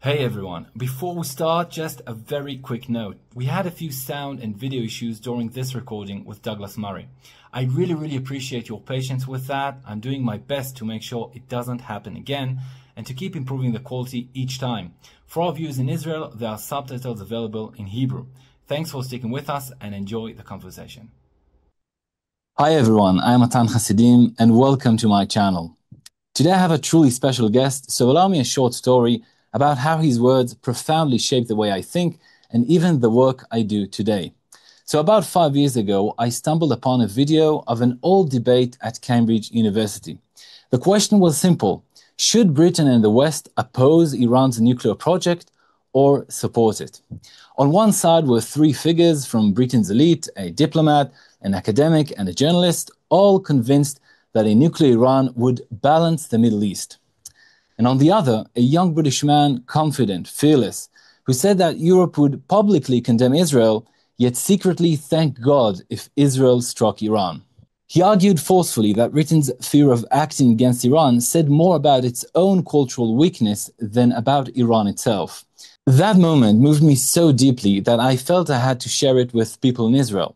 Hey everyone, before we start, just a very quick note. We had a few sound and video issues during this recording with Douglas Murray. I really appreciate your patience with that. I'm doing my best to make sure it doesn't happen again and to keep improving the quality each time. For our viewers in Israel, there are subtitles available in Hebrew. Thanks for sticking with us and enjoy the conversation. Hi everyone, I'm Matan Chasidim and welcome to my channel. Today I have a truly special guest, so allow me a short story about how his words profoundly shaped the way I think and even the work I do today. So about 5 years ago, I stumbled upon a video of an old debate at Cambridge University. The question was simple: should Britain and the West oppose Iran's nuclear project or support it? On one side were three figures from Britain's elite, a diplomat, an academic, and a journalist, all convinced that a nuclear Iran would balance the Middle East. And on the other, a young British man, confident, fearless, who said that Europe would publicly condemn Israel, yet secretly thank God if Israel struck Iran. He argued forcefully that Britain's fear of acting against Iran said more about its own cultural weakness than about Iran itself. That moment moved me so deeply that I felt I had to share it with people in Israel.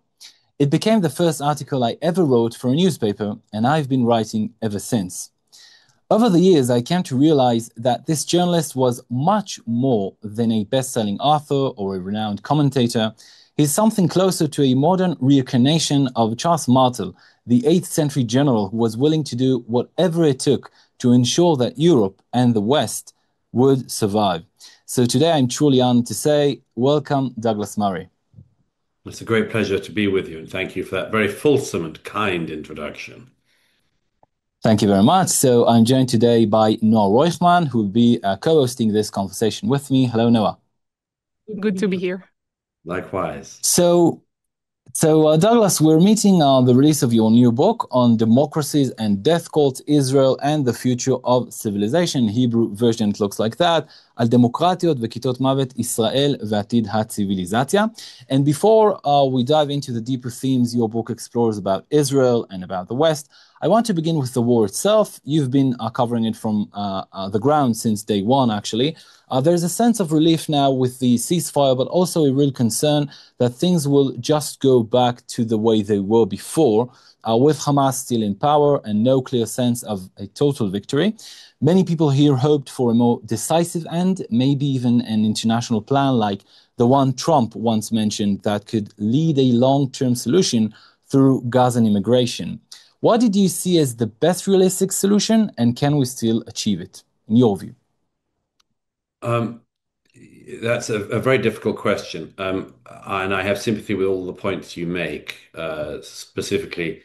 It became the first article I ever wrote for a newspaper, and I've been writing ever since. Over the years, I came to realize that this journalist was much more than a best-selling author or a renowned commentator. He's something closer to a modern reincarnation of Charles Martel, the 8th century general who was willing to do whatever it took to ensure that Europe and the West would survive. So today I'm truly honored to say, welcome, Douglas Murray. It's a great pleasure to be with you, and thank you for that very fulsome and kind introduction. Thank you very much. So I'm joined today by Noah Roichman, who will be co-hosting this conversation with me. Hello, Noah. Good to be here. Likewise. So Douglas, we're meeting on the release of your new book on democracies and death cults, Israel and the future of civilization. Hebrew version, it looks like that. על דמוקרטיות וכיתות מוות, ישראל ועתיד הציוויליזציה. And before we dive into the deeper themes your book explores about Israel and about the West, I want to begin with the war itself. You've been covering it from the ground since day one, actually. There's a sense of relief now with the ceasefire, but also a real concern that things will just go back to the way they were before, with Hamas still in power and no clear sense of a total victory. Many people here hoped for a more decisive end, maybe even an international plan like the one Trump once mentioned that could lead a long-term solution through Gazan immigration. What did you see as the best realistic solution, and can we still achieve it, in your view? That's a very difficult question, and I have sympathy with all the points you make, specifically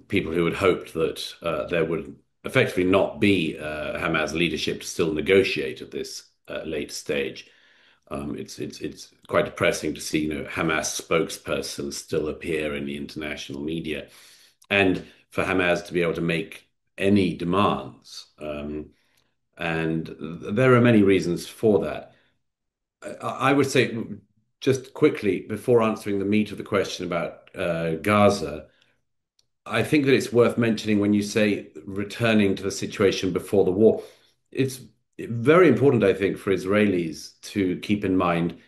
people who had hoped that there would effectively not be Hamas leadership to still negotiate at this late stage. It's quite depressing to see, Hamas spokespersons still appear in the international media, and for Hamas to be able to make any demands. And there are many reasons for that. I would say, just quickly, before answering the meat of the question about Gaza, I think that it's worth mentioning when you say returning to the situation before the war. It's very important, I think, for Israelis to keep in mind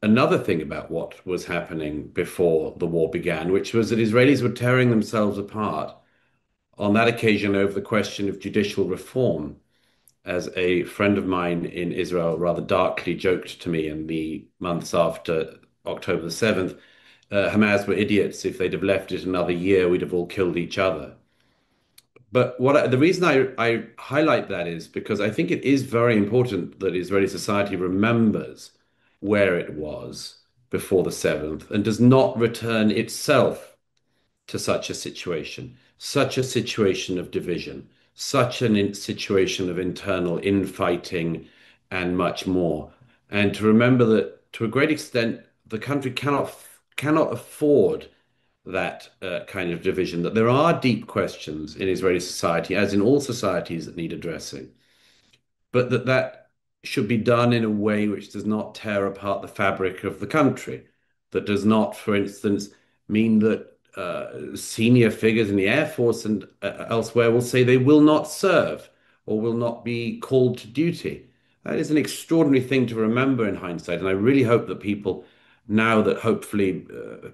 another thing about what was happening before the war began, which was that Israelis were tearing themselves apart on that occasion over the question of judicial reform. As a friend of mine in Israel rather darkly joked to me in the months after October the 7th, Hamas were idiots. If they'd have left it another year, we'd have all killed each other. But the reason I highlight that is because I think it is very important that Israeli society remembers where it was before the 7th and does not return itself to such a situation of division, such a situation of internal infighting and much more. And to remember that to a great extent, the country cannot afford that kind of division, that there are deep questions in Israeli society, as in all societies, that need addressing, but that should be done in a way which does not tear apart the fabric of the country, that does not, for instance, mean that senior figures in the Air Force and elsewhere will say they will not serve or will not be called to duty. that is an extraordinary thing to remember in hindsight. And I really hope that people, now that hopefully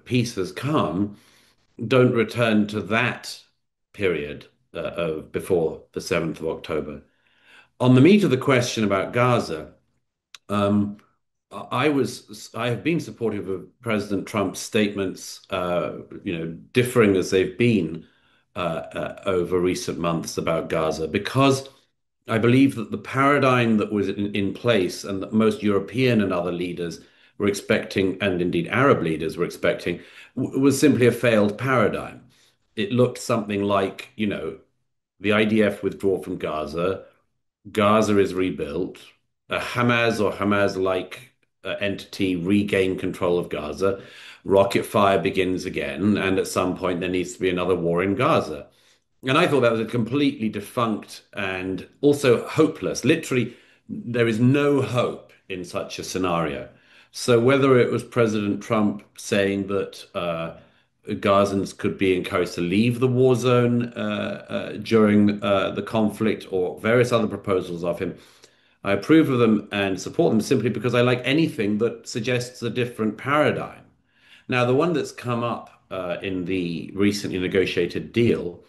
peace has come, don't return to that period of before the 7th of October. On the meat of the question about Gaza, um, I have been supportive of President Trump's statements, differing as they've been over recent months about Gaza, because I believe that the paradigm that was in place and that most European and other leaders were expecting, and indeed Arab leaders were expecting, was simply a failed paradigm. It looked something like, the IDF withdraw from Gaza, Gaza is rebuilt, a Hamas or Hamas-like entity regain control of Gaza, rocket fire begins again, and at some point there needs to be another war in Gaza. And I thought that was a completely defunct and also hopeless. Literally, there is no hope in such a scenario. So whether it was President Trump saying that Gazans could be encouraged to leave the war zone during the conflict, or various other proposals of him, I approve of them and support them simply because I like anything that suggests a different paradigm. Now, the one that's come up in the recently negotiated deal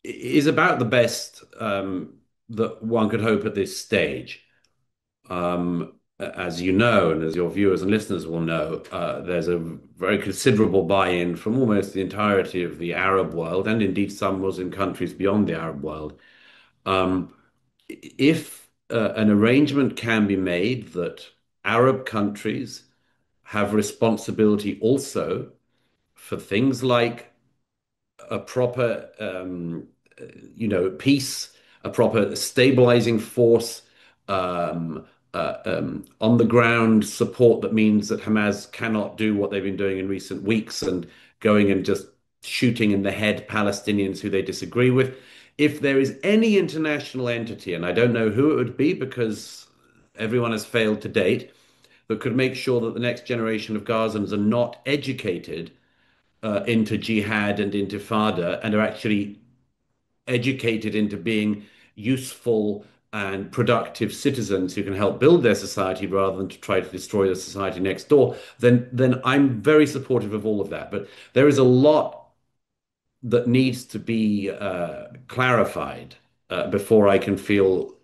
is about the best that one could hope at this stage. As you know, and as your viewers and listeners will know, there's a very considerable buy-in from almost the entirety of the Arab world, and indeed some Muslim countries beyond the Arab world. If an arrangement can be made that Arab countries have responsibility also for things like a proper, peace, a proper stabilizing force, on the ground support that means that Hamas cannot do what they've been doing in recent weeks and going and just shooting in the head Palestinians who they disagree with. If there is any international entity, and I don't know who it would be because everyone has failed to date, that could make sure that the next generation of Gazans are not educated into jihad and intifada and are actually educated into being useful and productive citizens who can help build their society rather than to try to destroy the society next door, then I'm very supportive of all of that. But there is a lot that needs to be clarified before I can feel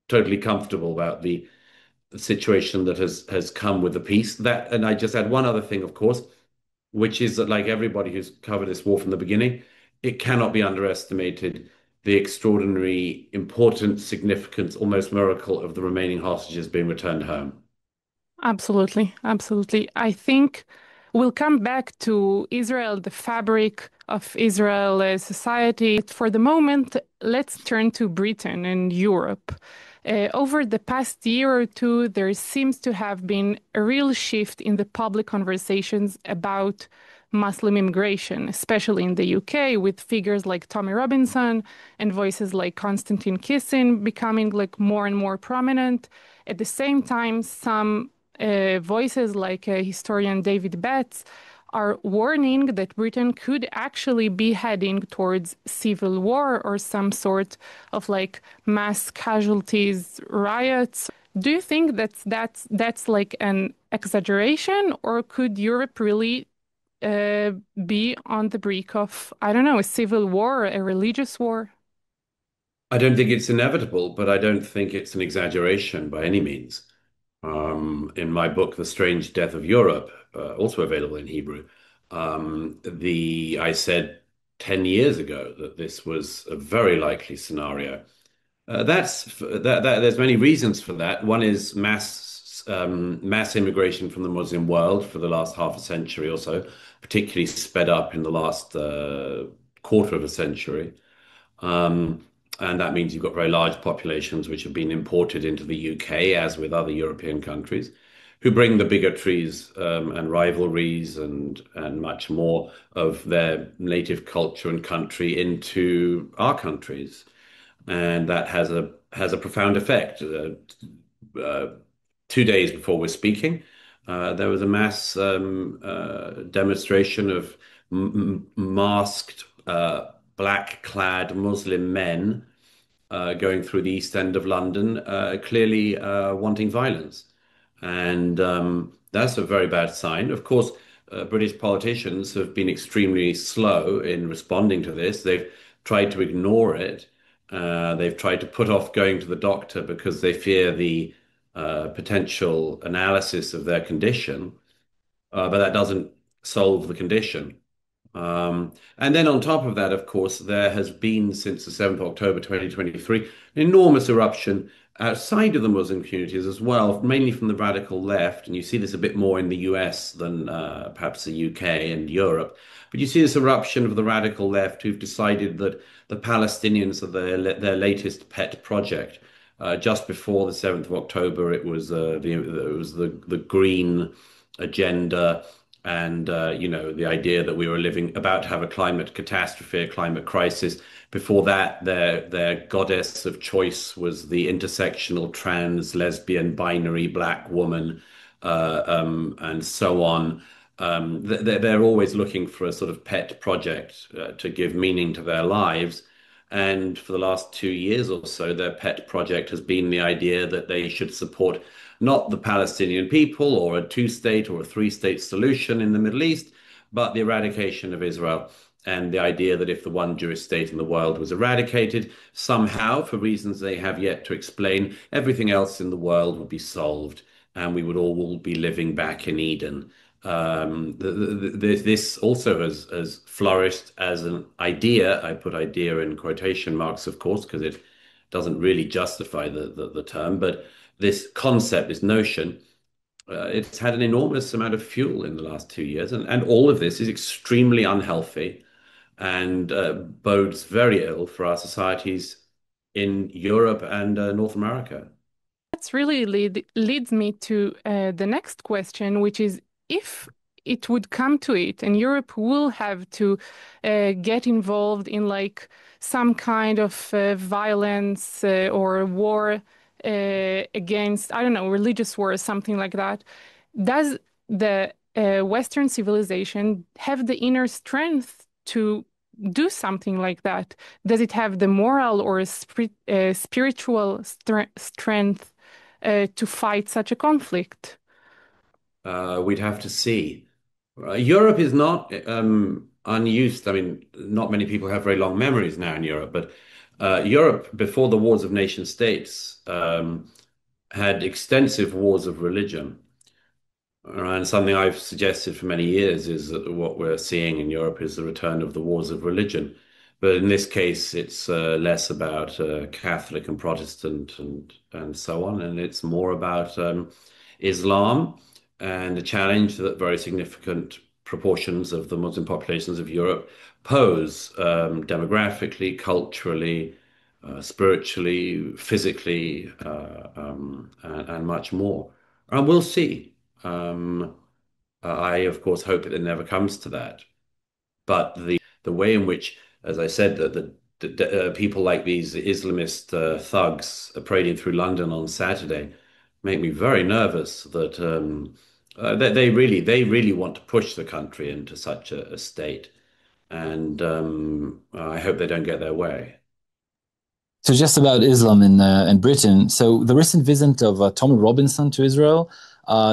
totally comfortable about the situation that has come with the peace. That, and I just add one other thing, of course, which is that, like everybody who's covered this war from the beginning, it cannot be underestimated the extraordinary importance, significance, almost miracle of the remaining hostages being returned home. Absolutely, absolutely. I think we'll come back to Israel, the fabric of Israel as society. For the moment, let's turn to Britain and Europe. Over the past year or two, there seems to have been a real shift in the public conversations about Muslim immigration, especially in the UK, with figures like Tommy Robinson and voices like Konstantin Kisin becoming like more and more prominent. At the same time, some voices like historian David Betts are warning that Britain could actually be heading towards civil war or some sort of like mass casualties, riots. Do you think that's like an exaggeration, or could Europe really be on the brink of, I don't know, a civil war, a religious war? I don't think it's inevitable, but I don't think it's an exaggeration by any means. In my book, The Strange Death of Europe, also available in Hebrew, I said 10 years ago that this was a very likely scenario. There's many reasons for that. One is mass immigration from the Muslim world for the last half a century or so, particularly sped up in the last quarter of a century. And that means you've got very large populations which have been imported into the UK, as with other European countries, who bring the bigotries and rivalries and much more of their native culture and country into our countries. And that has a profound effect. 2 days before we're speaking, there was a mass demonstration of masked, black-clad Muslim men going through the East End of London, clearly wanting violence. And that's a very bad sign. Of course, British politicians have been extremely slow in responding to this. They've tried to ignore it. They've tried to put off going to the doctor because they fear the potential analysis of their condition. But that doesn't solve the condition. And then on top of that, of course, there has been since the 7th of October 2023 an enormous eruption outside of the Muslim communities as well, mainly from the radical left. And you see this a bit more in the US than perhaps the UK and Europe. But you see this eruption of the radical left who've decided that the Palestinians are their latest pet project. Just before the 7th of October, it was the green agenda and the idea that we were about to have a climate catastrophe, a climate crisis. Before that, their goddess of choice was the intersectional trans, lesbian, binary black woman, and so on. They're always looking for a sort of pet project to give meaning to their lives. And for the last 2 years or so, their pet project has been the idea that they should support not the Palestinian people or a two-state or a three-state solution in the Middle East, but the eradication of Israel. And the idea that if the one Jewish state in the world was eradicated, somehow, for reasons they have yet to explain, everything else in the world would be solved and we would all be living back in Eden. This also has flourished as an idea. I put idea in quotation marks, of course, because it doesn't really justify the term, but this concept, this notion, it's had an enormous amount of fuel in the last 2 years. And all of this is extremely unhealthy and bodes very ill for our societies in Europe and North America. That's really leads me to the next question, which is if it would come to it and Europe will have to get involved in like some kind of violence or war against, I don't know, religious war or something like that, does the Western civilization have the inner strength to do something like that? Does it have the moral or spiritual strength to fight such a conflict? We'd have to see. Europe is not unused. I mean, not many people have very long memories now in Europe, but Europe, before the wars of nation states, had extensive wars of religion. And something I've suggested for many years is that what we're seeing in Europe is the return of the wars of religion. But in this case, it's less about Catholic and Protestant and so on, and it's more about Islam and the challenge that very significant proportions of the Muslim populations of Europe pose demographically, culturally, spiritually, physically, and much more. And we'll see. I, of course, hope that it never comes to that. But the way in which, as I said, the people like these Islamist thugs parading through London on Saturday make me very nervous that they really want to push the country into such a state, and I hope they don't get their way. So just about Islam in Britain. So the recent visit of Tommy Robinson to Israel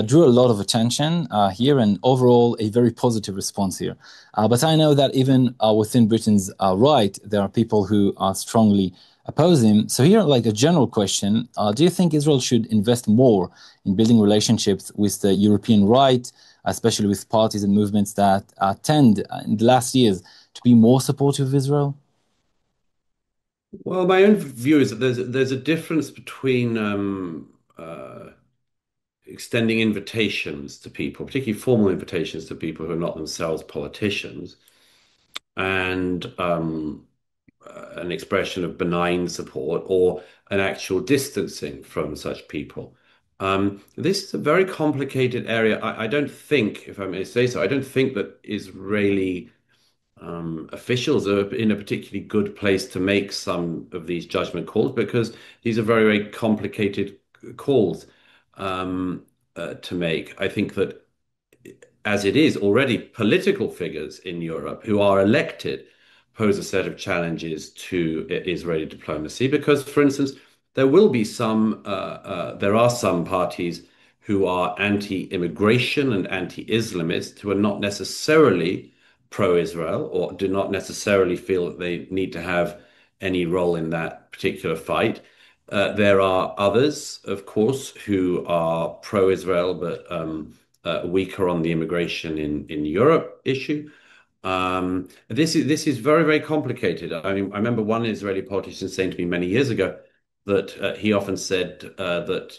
drew a lot of attention here, and overall a very positive response here. But I know that even within Britain's right, there are people who strongly oppose him. So here, like a general question, do you think Israel should invest more in building relationships with the European right, especially with parties and movements that tend in the last years to be more supportive of Israel? Well, my own view is that there's a difference between extending invitations to people, particularly formal invitations to people who are not themselves politicians, and an expression of benign support or an actual distancing from such people. This is a very complicated area. I don't think, if I may say so, I don't think that Israeli officials are in a particularly good place to make some of these judgment calls, because these are very, very complicated calls to make. I think that as it is already, political figures in Europe who are elected pose a set of challenges to Israeli diplomacy because, for instance, there are some parties who are anti-immigration and anti-Islamist who are not necessarily pro-Israel or do not necessarily feel that they need to have any role in that particular fight. There are others, of course, who are pro-Israel but weaker on the immigration in Europe issue. This is very, very complicated. I mean, I remember one Israeli politician saying to me many years ago that he often said that,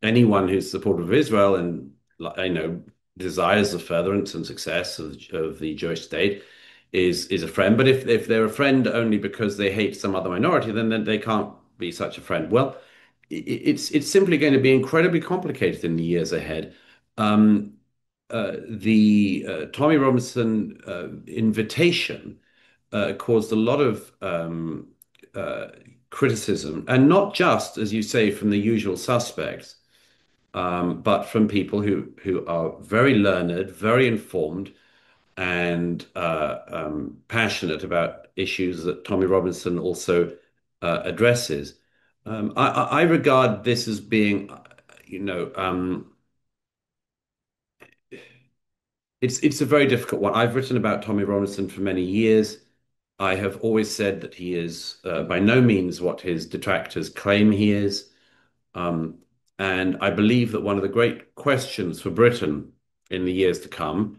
anyone who's supportive of Israel and, desires the furtherance and success of the Jewish state is a friend. But if they're a friend only because they hate some other minority, then they can't be such a friend. Well, it's simply going to be incredibly complicated in the years ahead. The Tommy Robinson invitation caused a lot of criticism, and not just, as you say, from the usual suspects, but from people who are very learned, very informed, and passionate about issues that Tommy Robinson also addresses. I regard this as being, it's a very difficult one. I've written about Tommy Robinson for many years. I have always said that he is by no means what his detractors claim he is. And I believe that one of the great questions for Britain in the years to come,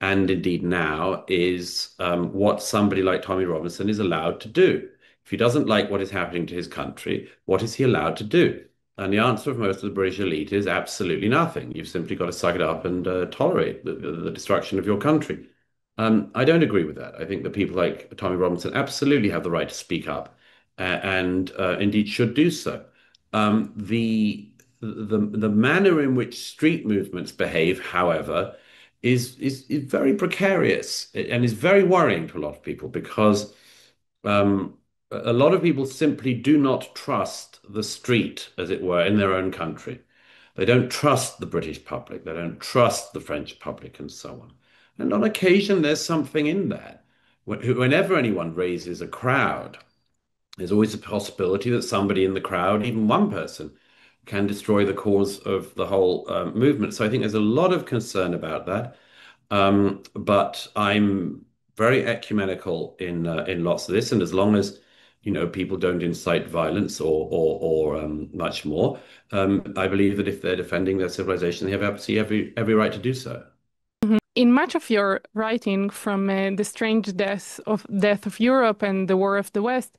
and indeed now, is what somebody like Tommy Robinson is allowed to do. If he doesn't like what is happening to his country, what is he allowed to do? And the answer of most of the British elite is absolutely nothing. You've simply got to suck it up and tolerate the destruction of your country. I don't agree with that. I think that people like Tommy Robinson absolutely have the right to speak up and indeed should do so. The manner in which street movements behave, however, is very precarious and is very worrying to a lot of people because a lot of people simply do not trust the street, as it were, in their own country. They don't trust the British public. They don't trust the French public and so on. And on occasion, there's something in that. Whenever anyone raises a crowd, there's always a possibility that somebody in the crowd, even one person, can destroy the cause of the whole movement. So I think there's a lot of concern about that. But I'm very ecumenical in lots of this, and as long as people don't incite violence or much more, I believe that if they're defending their civilization, they have absolutely every right to do so. In much of your writing, from the strange death of Europe and the War of the West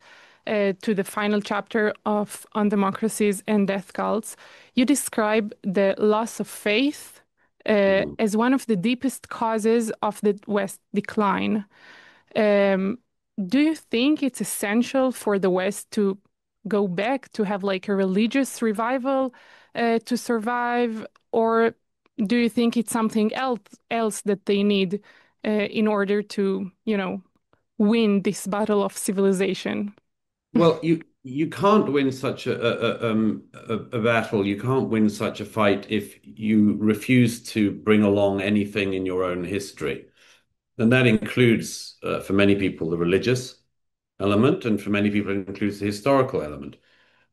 to the final chapter of On Democracies and Death Cults, you describe the loss of faith as one of the deepest causes of the West decline. Do you think it's essential for the West to go back to have like a religious revival to survive, or do you think it's something else that they need in order to, win this battle of civilization? Well, you can't win such a battle. You can't win such a fight if you refuse to bring along anything in your own history. And that includes, for many people, the religious element, and for many people, it includes the historical element.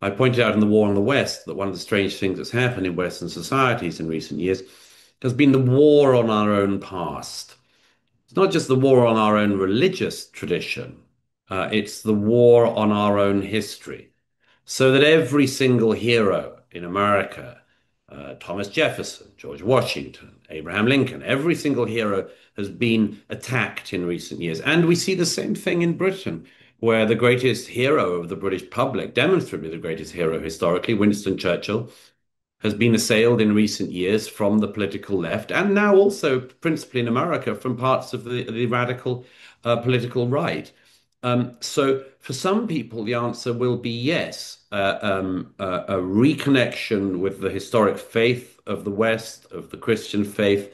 I pointed out in the War on the West that one of the strange things that's happened in Western societies in recent years has been the war on our own past. It's not just the war on our own religious tradition, it's the war on our own history. So that every single hero in America, Thomas Jefferson, George Washington, Abraham Lincoln, every single hero has been attacked in recent years. And we see the same thing in Britain, where the greatest hero of the British public, demonstrably the greatest hero historically, Winston Churchill, has been assailed in recent years from the political left, and now also principally in America from parts of the radical political right. So for some people, the answer will be yes, a reconnection with the historic faith of the West, of the Christian faith.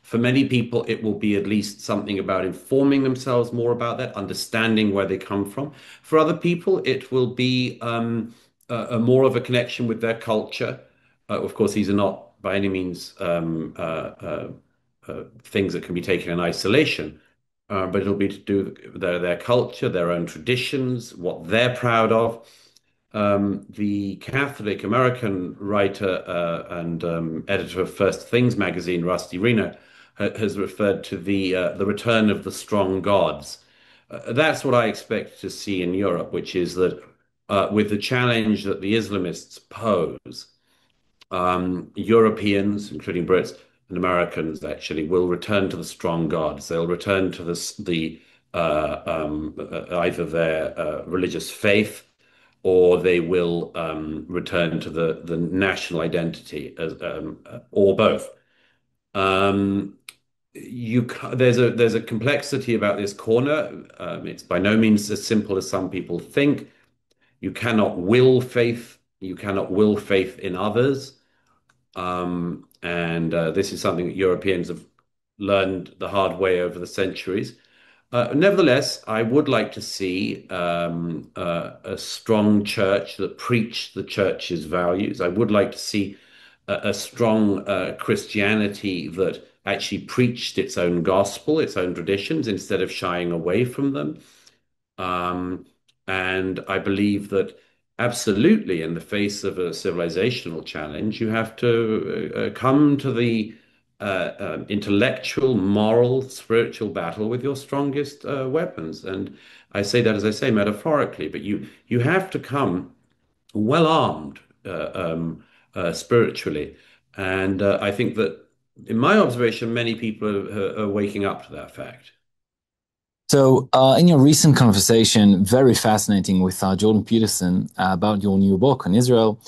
For many people, it will be at least something about informing themselves more about that, understanding where they come from. For other people, it will be a more of a connection with their culture. Of course, these are not by any means things that can be taken in isolation. but it'll be to do with their culture, their own traditions, what they're proud of. The Catholic American writer and editor of First Things magazine, Rusty Reno, has referred to the return of the strong gods. That's what I expect to see in Europe, which is that with the challenge that the Islamists pose, Europeans, including Brits and Americans, actually will return to the strong gods. They'll return to either their religious faith, or they will return to the national identity, or both. There's a complexity about this corner. It's by no means as simple as some people think. You cannot will faith. You cannot will faith in others. And this is something that Europeans have learned the hard way over the centuries. Nevertheless, I would like to see a strong church that preached the church's values. I would like to see a strong Christianity that actually preached its own gospel, its own traditions, instead of shying away from them. And I believe that absolutely, in the face of a civilizational challenge, you have to come to the intellectual, moral, spiritual battle with your strongest weapons. And I say that, as I say, metaphorically, but you have to come well armed spiritually. And I think that, in my observation, many people are waking up to that fact. So, in your recent conversation, very fascinating with Jordan Peterson about your new book on Israel,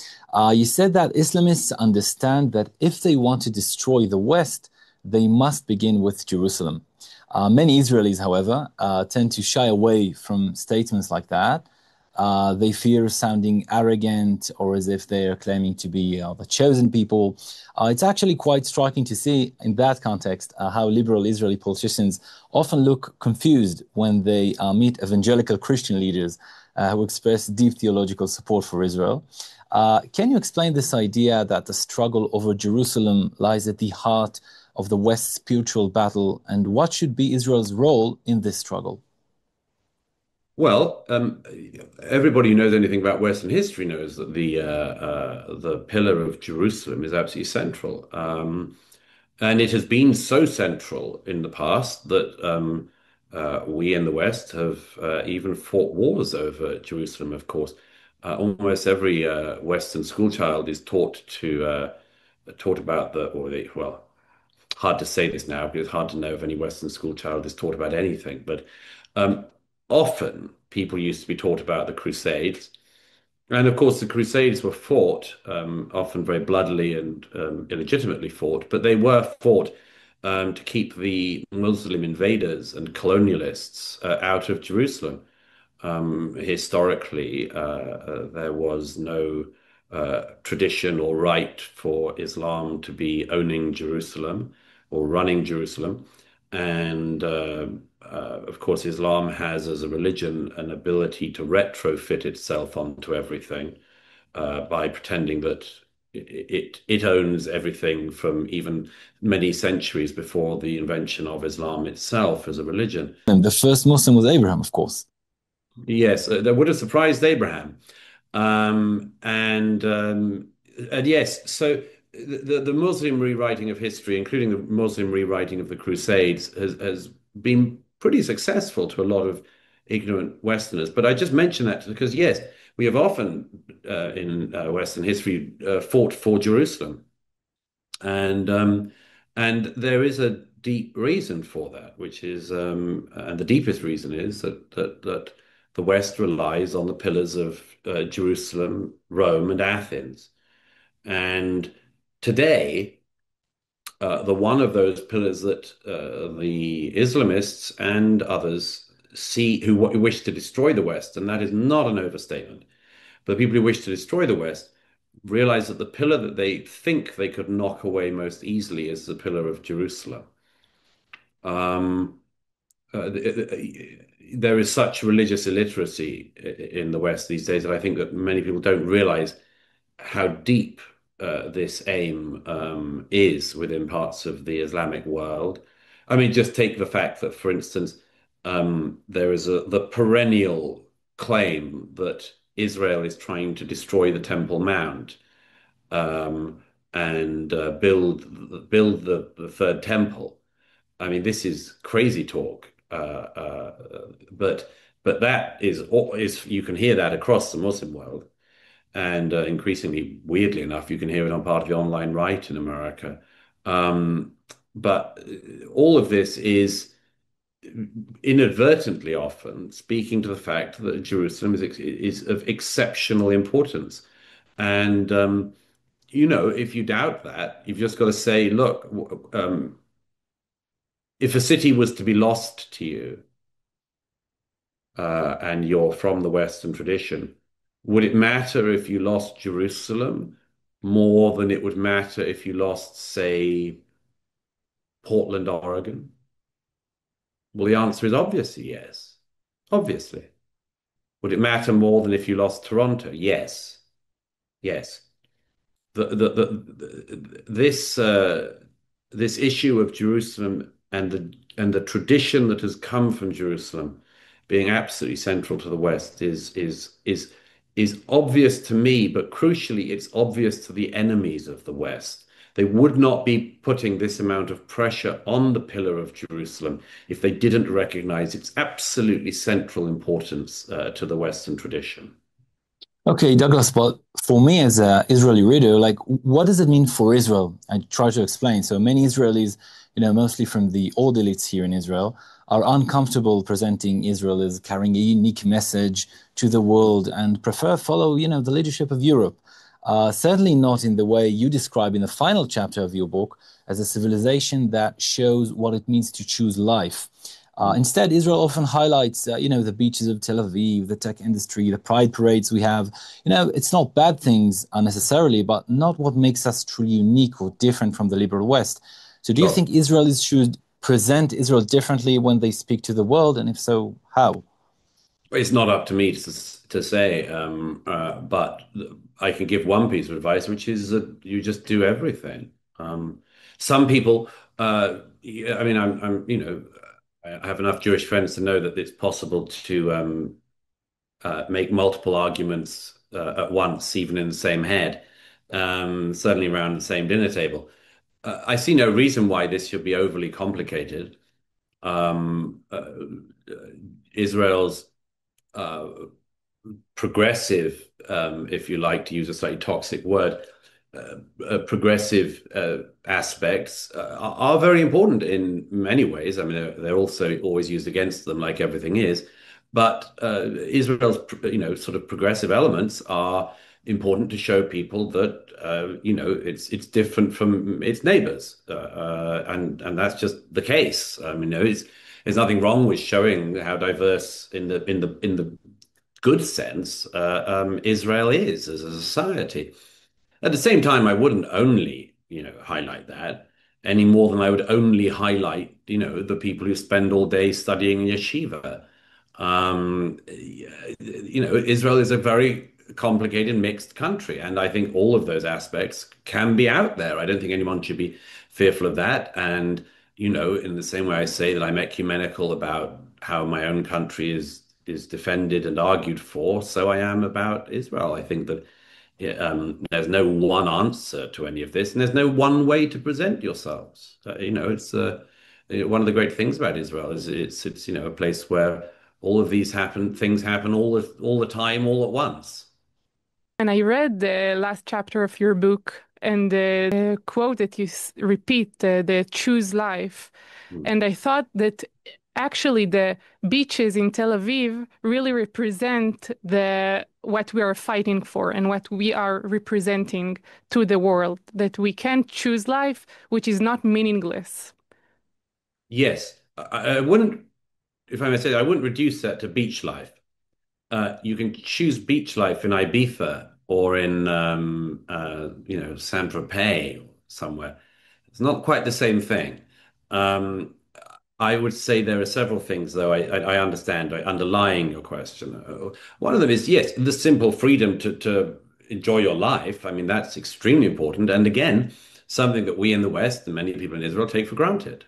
you said that Islamists understand that if they want to destroy the West, they must begin with Jerusalem. Many Israelis, however, tend to shy away from statements like that. They fear sounding arrogant or as if they are claiming to be the chosen people. It's actually quite striking to see in that context how liberal Israeli politicians often look confused when they meet evangelical Christian leaders who express deep theological support for Israel. Can you explain this idea that the struggle over Jerusalem lies at the heart of the West's spiritual battle, and what should be Israel's role in this struggle? Well, everybody who knows anything about Western history knows that the pillar of Jerusalem is absolutely central, and it has been so central in the past that we in the West have even fought wars over Jerusalem. Of course, almost every Western school child is taught about well, hard to say this now because it's hard to know if any Western school child is taught about anything, but often people used to be taught about the Crusades. And of course, the Crusades were fought, often very bloodily and illegitimately fought, but they were fought to keep the Muslim invaders and colonialists out of Jerusalem. Historically, there was no tradition or right for Islam to be owning Jerusalem or running Jerusalem. And of course, Islam has, as a religion, an ability to retrofit itself onto everything by pretending that it owns everything from even many centuries before the invention of Islam itself as a religion. And the first Muslim was Abraham, of course. Yes, that would have surprised Abraham. And yes, so the Muslim rewriting of history, including the Muslim rewriting of the Crusades, has been pretty successful to a lot of ignorant Westerners. But I just mention that because, yes, we have often in Western history fought for Jerusalem. And there is a deep reason for that, which is, and the deepest reason is that the West relies on the pillars of Jerusalem, Rome, and Athens. And today, the one of those pillars that the Islamists and others see who wish to destroy the West, and that is not an overstatement, but the people who wish to destroy the West realize that the pillar that they think they could knock away most easily is the pillar of Jerusalem. There is such religious illiteracy in the West these days that I think that many people don't realize how deep this aim is within parts of the Islamic world. I mean, just take the fact that, for instance, there is the perennial claim that Israel is trying to destroy the Temple Mount, and build the third temple. I mean, this is crazy talk, but that is you can hear that across the Muslim world, and increasingly, weirdly enough, you can hear it on part of the online right in America. But all of this is inadvertently often speaking to the fact that Jerusalem is of exceptional importance. And if you doubt that, you've just got to say, look, if a city was to be lost to you, and you're from the Western tradition, would it matter if you lost Jerusalem more than it would matter if you lost, say, Portland, Oregon? Well, the answer is obviously yes. Obviously. Would it matter more than if you lost Toronto? Yes. Yes. This issue of Jerusalem and the tradition that has come from Jerusalem being absolutely central to the West is obvious to me, but crucially, it's obvious to the enemies of the West. They would not be putting this amount of pressure on the pillar of Jerusalem if they didn't recognize its absolutely central importance to the Western tradition. Okay, Douglas, but for me as an Israeli reader, like, what does it mean for Israel? I try to explain. So many Israelis, mostly from the old elites here in Israel, are uncomfortable presenting Israel as carrying a unique message to the world and prefer follow, the leadership of Europe. Certainly not in the way you describe in the final chapter of your book as a civilization that shows what it means to choose life. Instead, Israel often highlights, the beaches of Tel Aviv, the tech industry, the pride parades we have. It's not bad things unnecessarily, but not what makes us truly unique or different from the liberal West. So do you think Israelis should present Israel differently when they speak to the world? And if so, how? It's not up to me to say, but I can give one piece of advice, which is that you just do everything. Some people, I mean, I have enough Jewish friends to know that it's possible to make multiple arguments at once, even in the same head, certainly around the same dinner table. I see no reason why this should be overly complicated. Israel's progressive, if you like to use a slightly toxic word, progressive aspects are very important in many ways. I mean, they're also always used against them, like everything is. But Israel's, sort of progressive elements are important to show people that, it's different from its neighbors, and that's just the case. I mean, there's nothing wrong with showing how diverse in the good sense Israel is as a society. At the same time, I wouldn't only, highlight that any more than I would only highlight, the people who spend all day studying in yeshiva. Israel is a very complicated, mixed country, and I think all of those aspects can be out there. I don't think anyone should be fearful of that. And, in the same way I say that I'm ecumenical about how my own country is defended and argued for, so I am about Israel. I think that there's no one answer to any of this, and there's no one way to present yourselves. It's one of the great things about Israel is it's a place where all of these things happen all the time, all at once. And I read the last chapter of your book and the quote that you repeat, the choose life. And I thought that actually the beaches in Tel Aviv really represent what we are fighting for and what we are representing to the world, that we can choose life, which is not meaningless. Yes, I wouldn't, if I may say, I wouldn't reduce that to beach life. You can choose beach life in Ibiza or in, Saint-Tropez or somewhere. It's not quite the same thing. I would say there are several things, though, I understand underlying your question. One of them is, yes, the simple freedom to enjoy your life. I mean, that's extremely important. And again, something that we in the West and many people in Israel take for granted.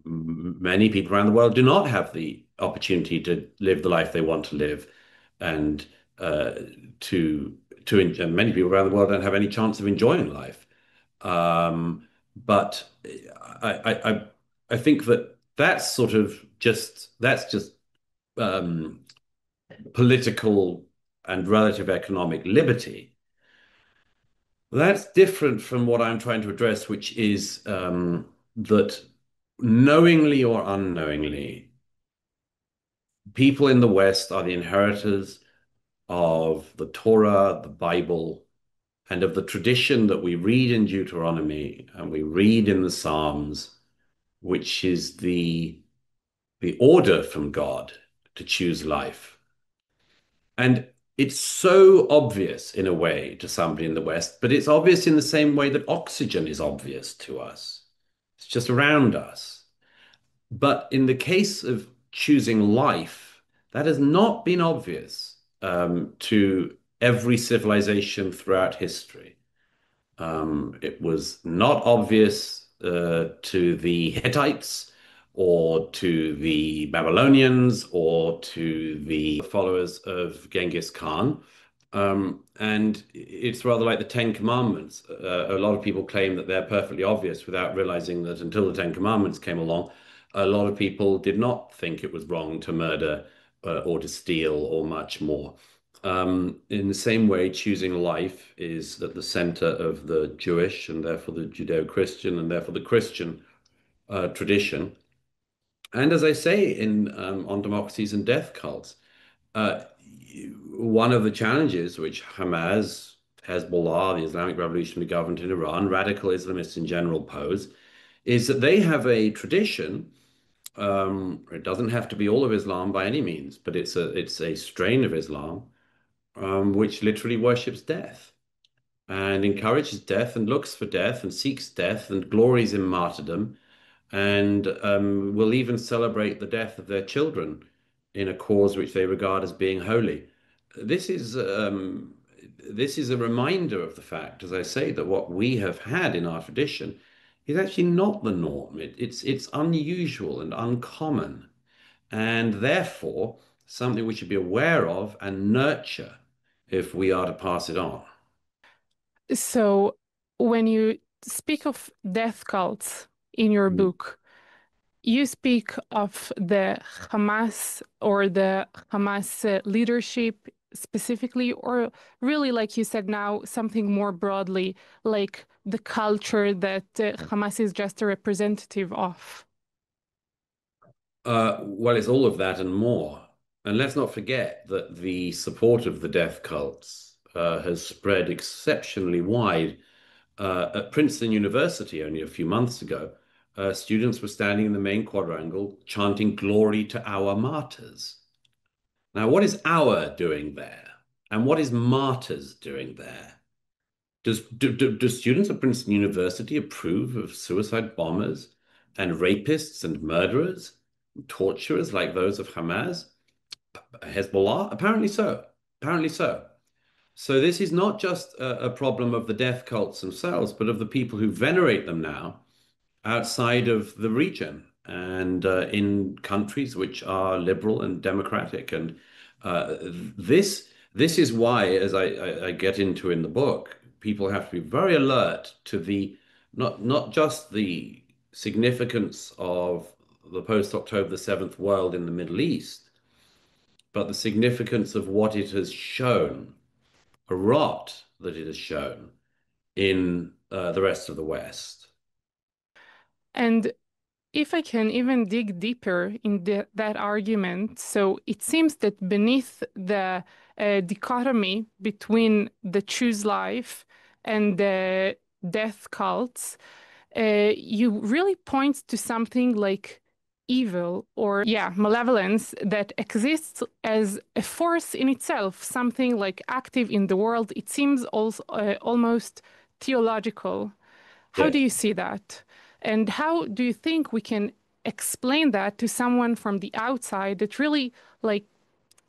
Many people around the world do not have the opportunity to live the life they want to live, and and many people around the world don't have any chance of enjoying life. But I think that that's just political and relative economic liberty. That's different from what I'm trying to address, which is that knowingly or unknowingly, people in the West are the inheritors of the Torah, the Bible, and of the tradition that we read in Deuteronomy and we read in the Psalms, which is the order from God to choose life. And it's so obvious in a way to somebody in the West, but it's obvious in the same way that oxygen is obvious to us. It's just around us. But in the case of choosing life, that has not been obvious to every civilization throughout history. It was not obvious to the Hittites or to the Babylonians or to the followers of Genghis Khan. And it's rather like the Ten Commandments. A lot of people claim that they're perfectly obvious without realizing that until the Ten Commandments came along, a lot of people did not think it was wrong to murder or to steal or much more. In the same way, choosing life is at the center of the Jewish and therefore the Judeo-Christian and therefore the Christian tradition. And as I say on democracies and death cults, one of the challenges which Hamas, Hezbollah, the Islamic Revolutionary Government in Iran, radical Islamists in general pose, is that they have a tradition. It doesn't have to be all of Islam by any means, but it's a strain of Islam which literally worships death and encourages death and looks for death and seeks death and glories in martyrdom and will even celebrate the death of their children in a cause which they regard as being holy. This is a reminder of the fact, as I say, that what we have had in our tradition is actually not the norm. It's unusual and uncommon, and therefore something we should be aware of and nurture if we are to pass it on. So when you speak of death cults in your book, you speak of the Hamas or the Hamas leadership specifically, or really, like you said now, something more broadly, like the culture that Hamas is just a representative of? Well, it's all of that and more. And let's not forget that the support of the death cults has spread exceptionally wide. At Princeton University only a few months ago, students were standing in the main quadrangle chanting "Glory to our martyrs." Now, what is "our" doing there? And what is "martyrs" doing there? Do students at Princeton University approve of suicide bombers and rapists and murderers, torturers like those of Hamas, Hezbollah? Apparently so. Apparently so. So this is not just a problem of the death cults themselves, but of the people who venerate them now outside of the region and in countries which are liberal and democratic. And this is why, as I get into in the book, people have to be very alert to the not just the significance of the post-October the 7th world in the Middle East, but the significance of what it has shown, a rot that it has shown in the rest of the West. And if I can even dig deeper in that argument, so it seems that beneath the dichotomy between the choose life and the death cults, you really point to something like evil or, yeah, malevolence that exists as a force in itself, something like active in the world. It seems also almost theological. How do you see that? And how do you think we can explain that to someone from the outside that really like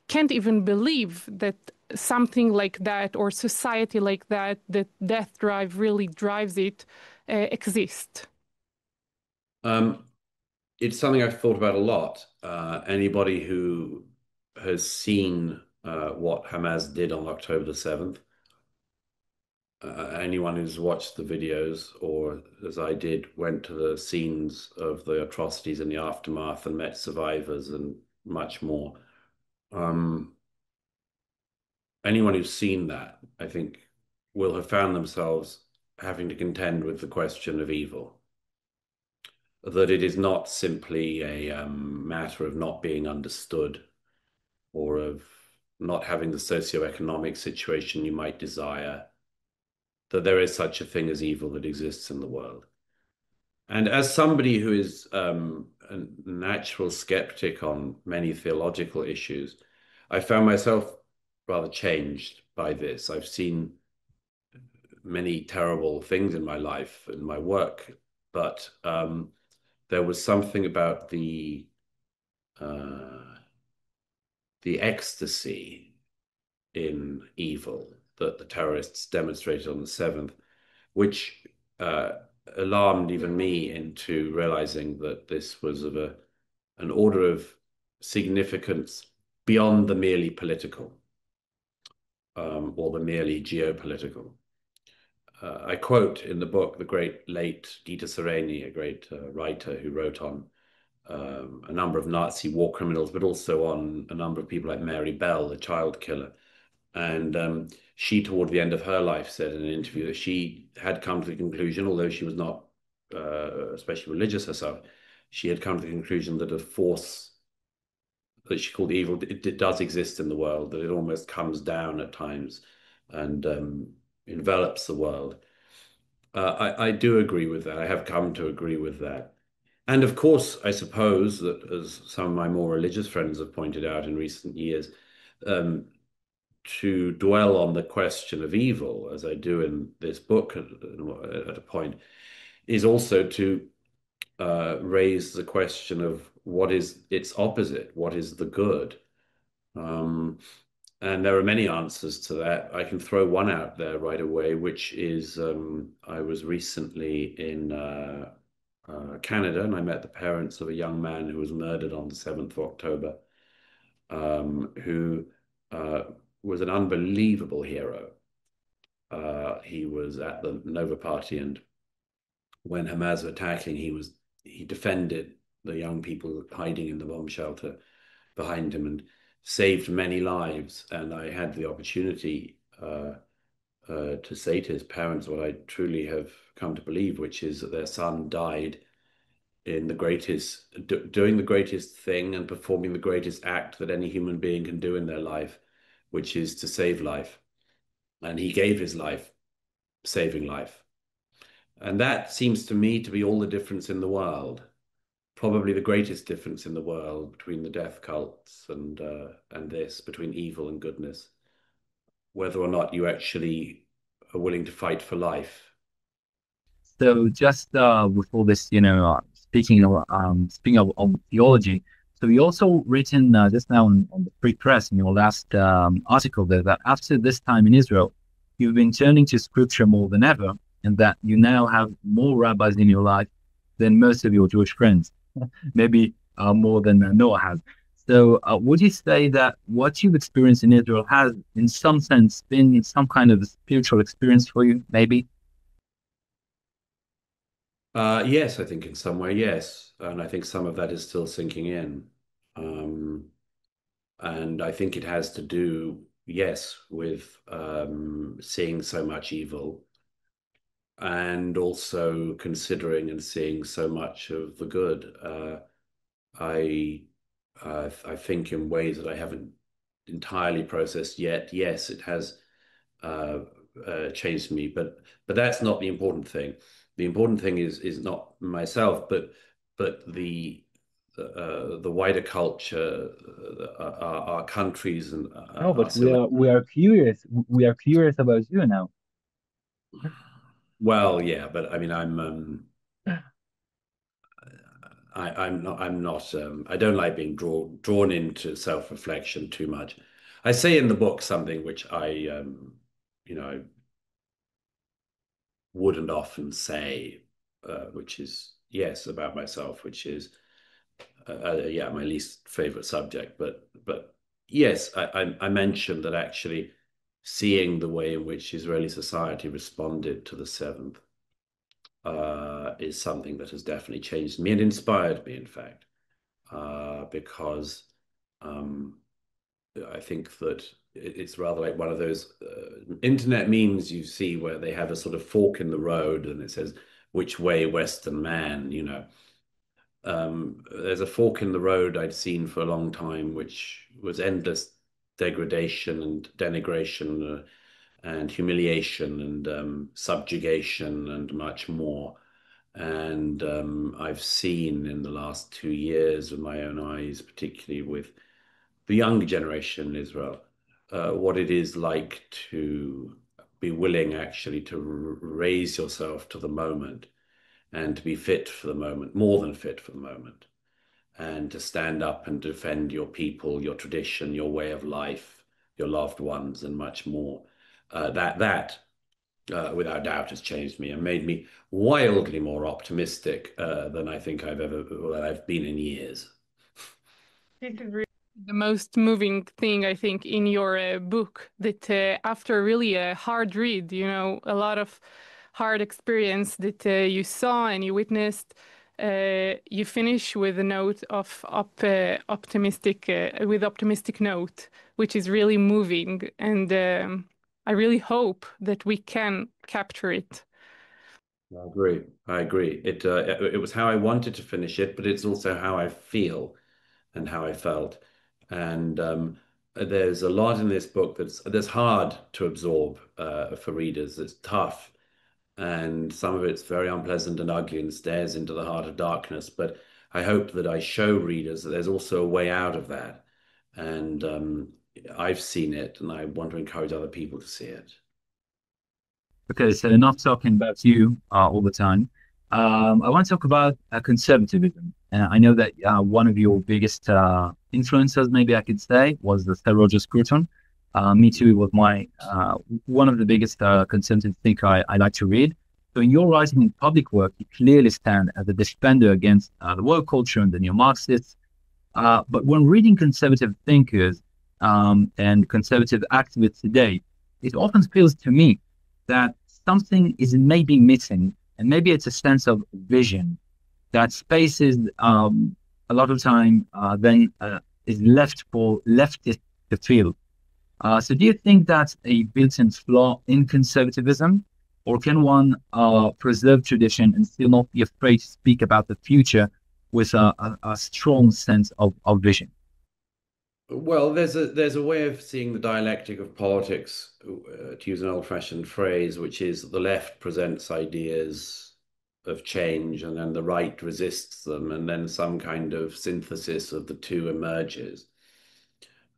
can't even believe that something like that or society like that, that death drive really drives it, exists? It's something I've thought about a lot. Anybody who has seen what Hamas did on October the 7th, anyone who's watched the videos, or as I did, went to the scenes of the atrocities in the aftermath and met survivors and much more. Anyone who's seen that, I think, will have found themselves having to contend with the question of evil. That it is not simply a matter of not being understood or of not having the socioeconomic situation you might desire, that there is such a thing as evil that exists in the world. And as somebody who is a natural skeptic on many theological issues, I found myself rather changed by this. I've seen many terrible things in my life, in my work, but there was something about the ecstasy in evil that the terrorists demonstrated on the 7th, which alarmed even me into realizing that this was of an order of significance beyond the merely political or the merely geopolitical. I quote in the book the great late Dieter Sereni, a great writer who wrote on a number of Nazi war criminals, but also on a number of people like Mary Bell, the child killer. And she, toward the end of her life, said in an interview that she had come to the conclusion, although she was not especially religious herself, she had come to the conclusion that a force that she called evil, it does exist in the world, that it almost comes down at times and envelops the world. I do agree with that. I have come to agree with that. And of course, I suppose that, as some of my more religious friends have pointed out in recent years, to dwell on the question of evil, as I do in this book at a point, is also to raise the question of what is its opposite, what is the good. And there are many answers to that. I can throw one out there right away, which is I was recently in Canada, and I met the parents of a young man who was murdered on the 7th of October, who was an unbelievable hero. He was at the Nova Party, and when Hamas were attacking, he defended the young people hiding in the bomb shelter behind him and saved many lives. And I had the opportunity to say to his parents what I truly have come to believe, which is that their son died in the greatest, doing the greatest thing and performing the greatest act that any human being can do in their life, which is to save life. And he gave his life saving life. And that seems to me to be all the difference in the world. Probably the greatest difference in the world between the death cults and this, between evil and goodness, whether or not you actually are willing to fight for life. So just before this, speaking of theology, so you also written just now on the Free Press in your last article there that after this time in Israel, you've been turning to scripture more than ever, and that you now have more rabbis in your life than most of your Jewish friends, maybe more than Noah has. So would you say that what you've experienced in Israel has, in some sense, been some kind of a spiritual experience for you, maybe? Yes, I think in some way, yes. And I think some of that is still sinking in. And I think it has to do, yes, with seeing so much evil and also considering and seeing so much of the good. I think in ways that I haven't entirely processed yet. Yes, it has changed me, but that's not the important thing. The important thing is not myself, but the wider culture, our countries, and No, but we are curious. We are curious about you now. well, yeah, but I mean, I'm not. I don't like being drawn into self-reflection too much. I say in the book something which I wouldn't often say, which is, yes, about myself, which is yeah, my least favorite subject. But yes, I mentioned that actually seeing the way in which Israeli society responded to the seventh is something that has definitely changed me and inspired me, in fact, because I think that it's rather like one of those internet memes you see where they have a sort of fork in the road and it says, which way, Western man, you know. There's a fork in the road I'd seen for a long time, which was endless degradation and denigration and humiliation and subjugation and much more. And I've seen in the last 2 years with my own eyes, particularly with the younger generation in Israel, what it is like to be willing actually to raise yourself to the moment and to be fit for the moment, more than fit for the moment, and to stand up and defend your people, your tradition, your way of life, your loved ones, and much more. That without doubt has changed me and made me wildly more optimistic than I think I've been in years. This is really the most moving thing, I think, in your book, that after really a hard read, you know, a lot of hard experience that you saw and you witnessed, you finish with a note of optimistic, with optimistic note, which is really moving. And I really hope that we can capture it. I agree. I agree. It was how I wanted to finish it, but it's also how I feel and how I felt. And there's a lot in this book that's hard to absorb for readers. It's tough, and some of it's very unpleasant and ugly and stares into the heart of darkness. But I hope that I show readers that there's also a way out of that. And I've seen it, and I want to encourage other people to see it. Okay, so enough talking about you all the time. I want to talk about conservatism. I know that one of your biggest influences, maybe I could say, was the Sir Roger Scruton. Me too, it was my one of the biggest conservative thinker I like to read. So in your writing and public work, you clearly stand as a defender against the woke culture and the neo-Marxists. But when reading conservative thinkers and conservative activists today, it often feels to me that something is maybe missing, and maybe it's a sense of vision that spaces a lot of time then is left for leftists to fill. So do you think that's a built-in flaw in conservatism, or can one preserve tradition and still not be afraid to speak about the future with a strong sense of vision? Well, there's a way of seeing the dialectic of politics, to use an old-fashioned phrase, which is the left presents ideas of change and then the right resists them, and then some kind of synthesis of the two emerges.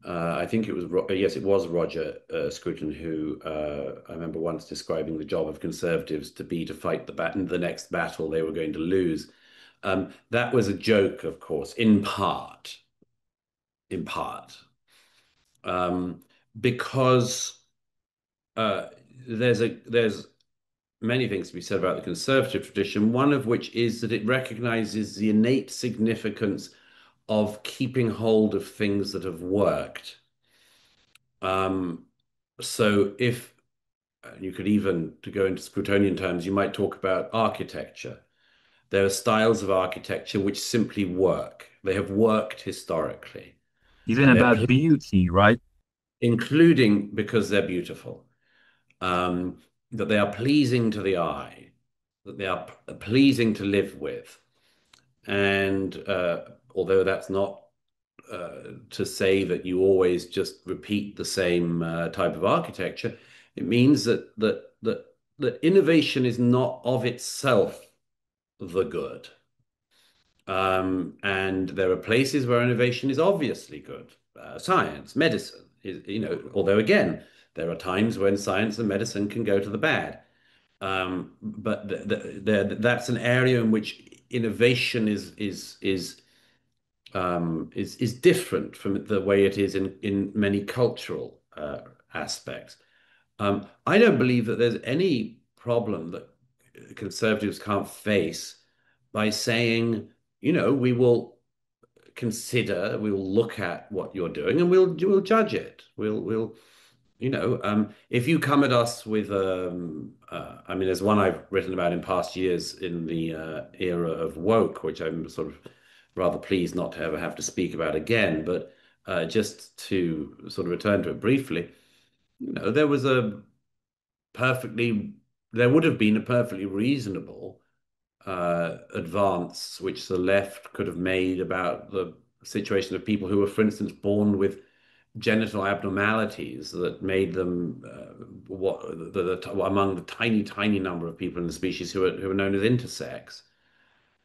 I think it was, yes, it was Roger Scruton who I remember once describing the job of conservatives to be to fight the next battle they were going to lose. That was a joke, of course, in part, because there's many things to be said about the conservative tradition, one of which is that it recognizes the innate significance of keeping hold of things that have worked. So if you could even, to go into Scrutonian terms, you might talk about architecture. There are styles of architecture which simply work. They have worked historically. Even about beauty, right? Including because they're beautiful. That they are pleasing to the eye, that they are pleasing to live with. And although that's not to say that you always just repeat the same type of architecture, it means that innovation is not of itself the good. And there are places where innovation is obviously good. Science, medicine, although again, there are times when science and medicine can go to the bad. But that's an area in which innovation is different from the way it is in many cultural aspects. I don't believe that there's any problem that conservatives can't face by saying, we will consider, we will look at what you're doing, and we'll judge it. We'll if you come at us with, there's one I've written about in past years in the era of woke, which I'm sort of rather pleased not to ever have to speak about again. But just to sort of return to it briefly, there would have been a perfectly reasonable advance which the left could have made about the situation of people who were, for instance, born with genital abnormalities that made them among the tiny number of people in the species who are known as intersex.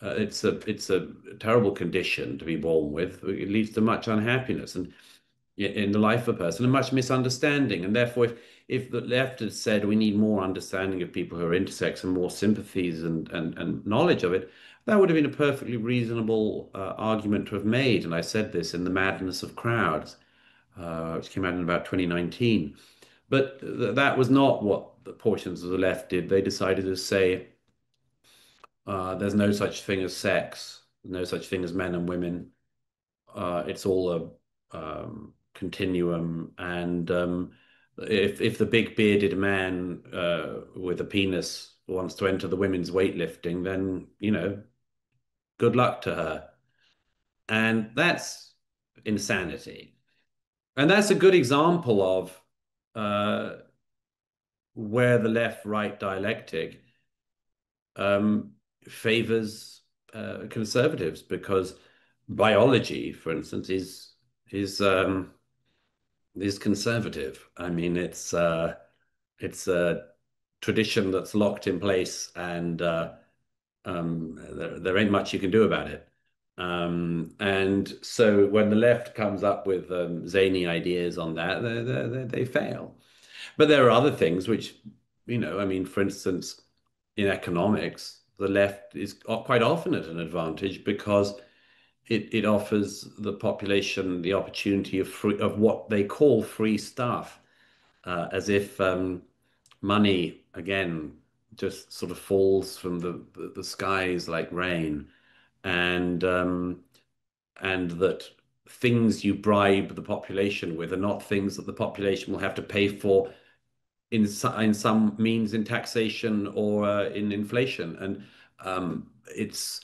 It's a terrible condition to be born with. It leads to much unhappiness and in the life of a person and much misunderstanding. And therefore, if the left had said we need more understanding of people who are intersex and more sympathies and knowledge of it, that would have been a perfectly reasonable argument to have made. And I said this in The Madness of Crowds, which came out in about 2019. But that was not what the portions of the left did. They decided to say there's no such thing as sex, no such thing as men and women. It's all a continuum. And if the big bearded man with a penis wants to enter the women's weightlifting, then, good luck to her. And that's insanity. And that's a good example of where the left-right dialectic favors conservatives, because biology, for instance, is conservative. I mean, it's a tradition that's locked in place, and there ain't much you can do about it. And so when the left comes up with zany ideas on that, they fail. But there are other things which, for instance, in economics, the left is quite often at an advantage because it offers the population the opportunity of what they call free stuff, as if money, again, just sort of falls from the skies like rain. And that things you bribe the population with are not things that the population will have to pay for in some means in taxation or in inflation. And it's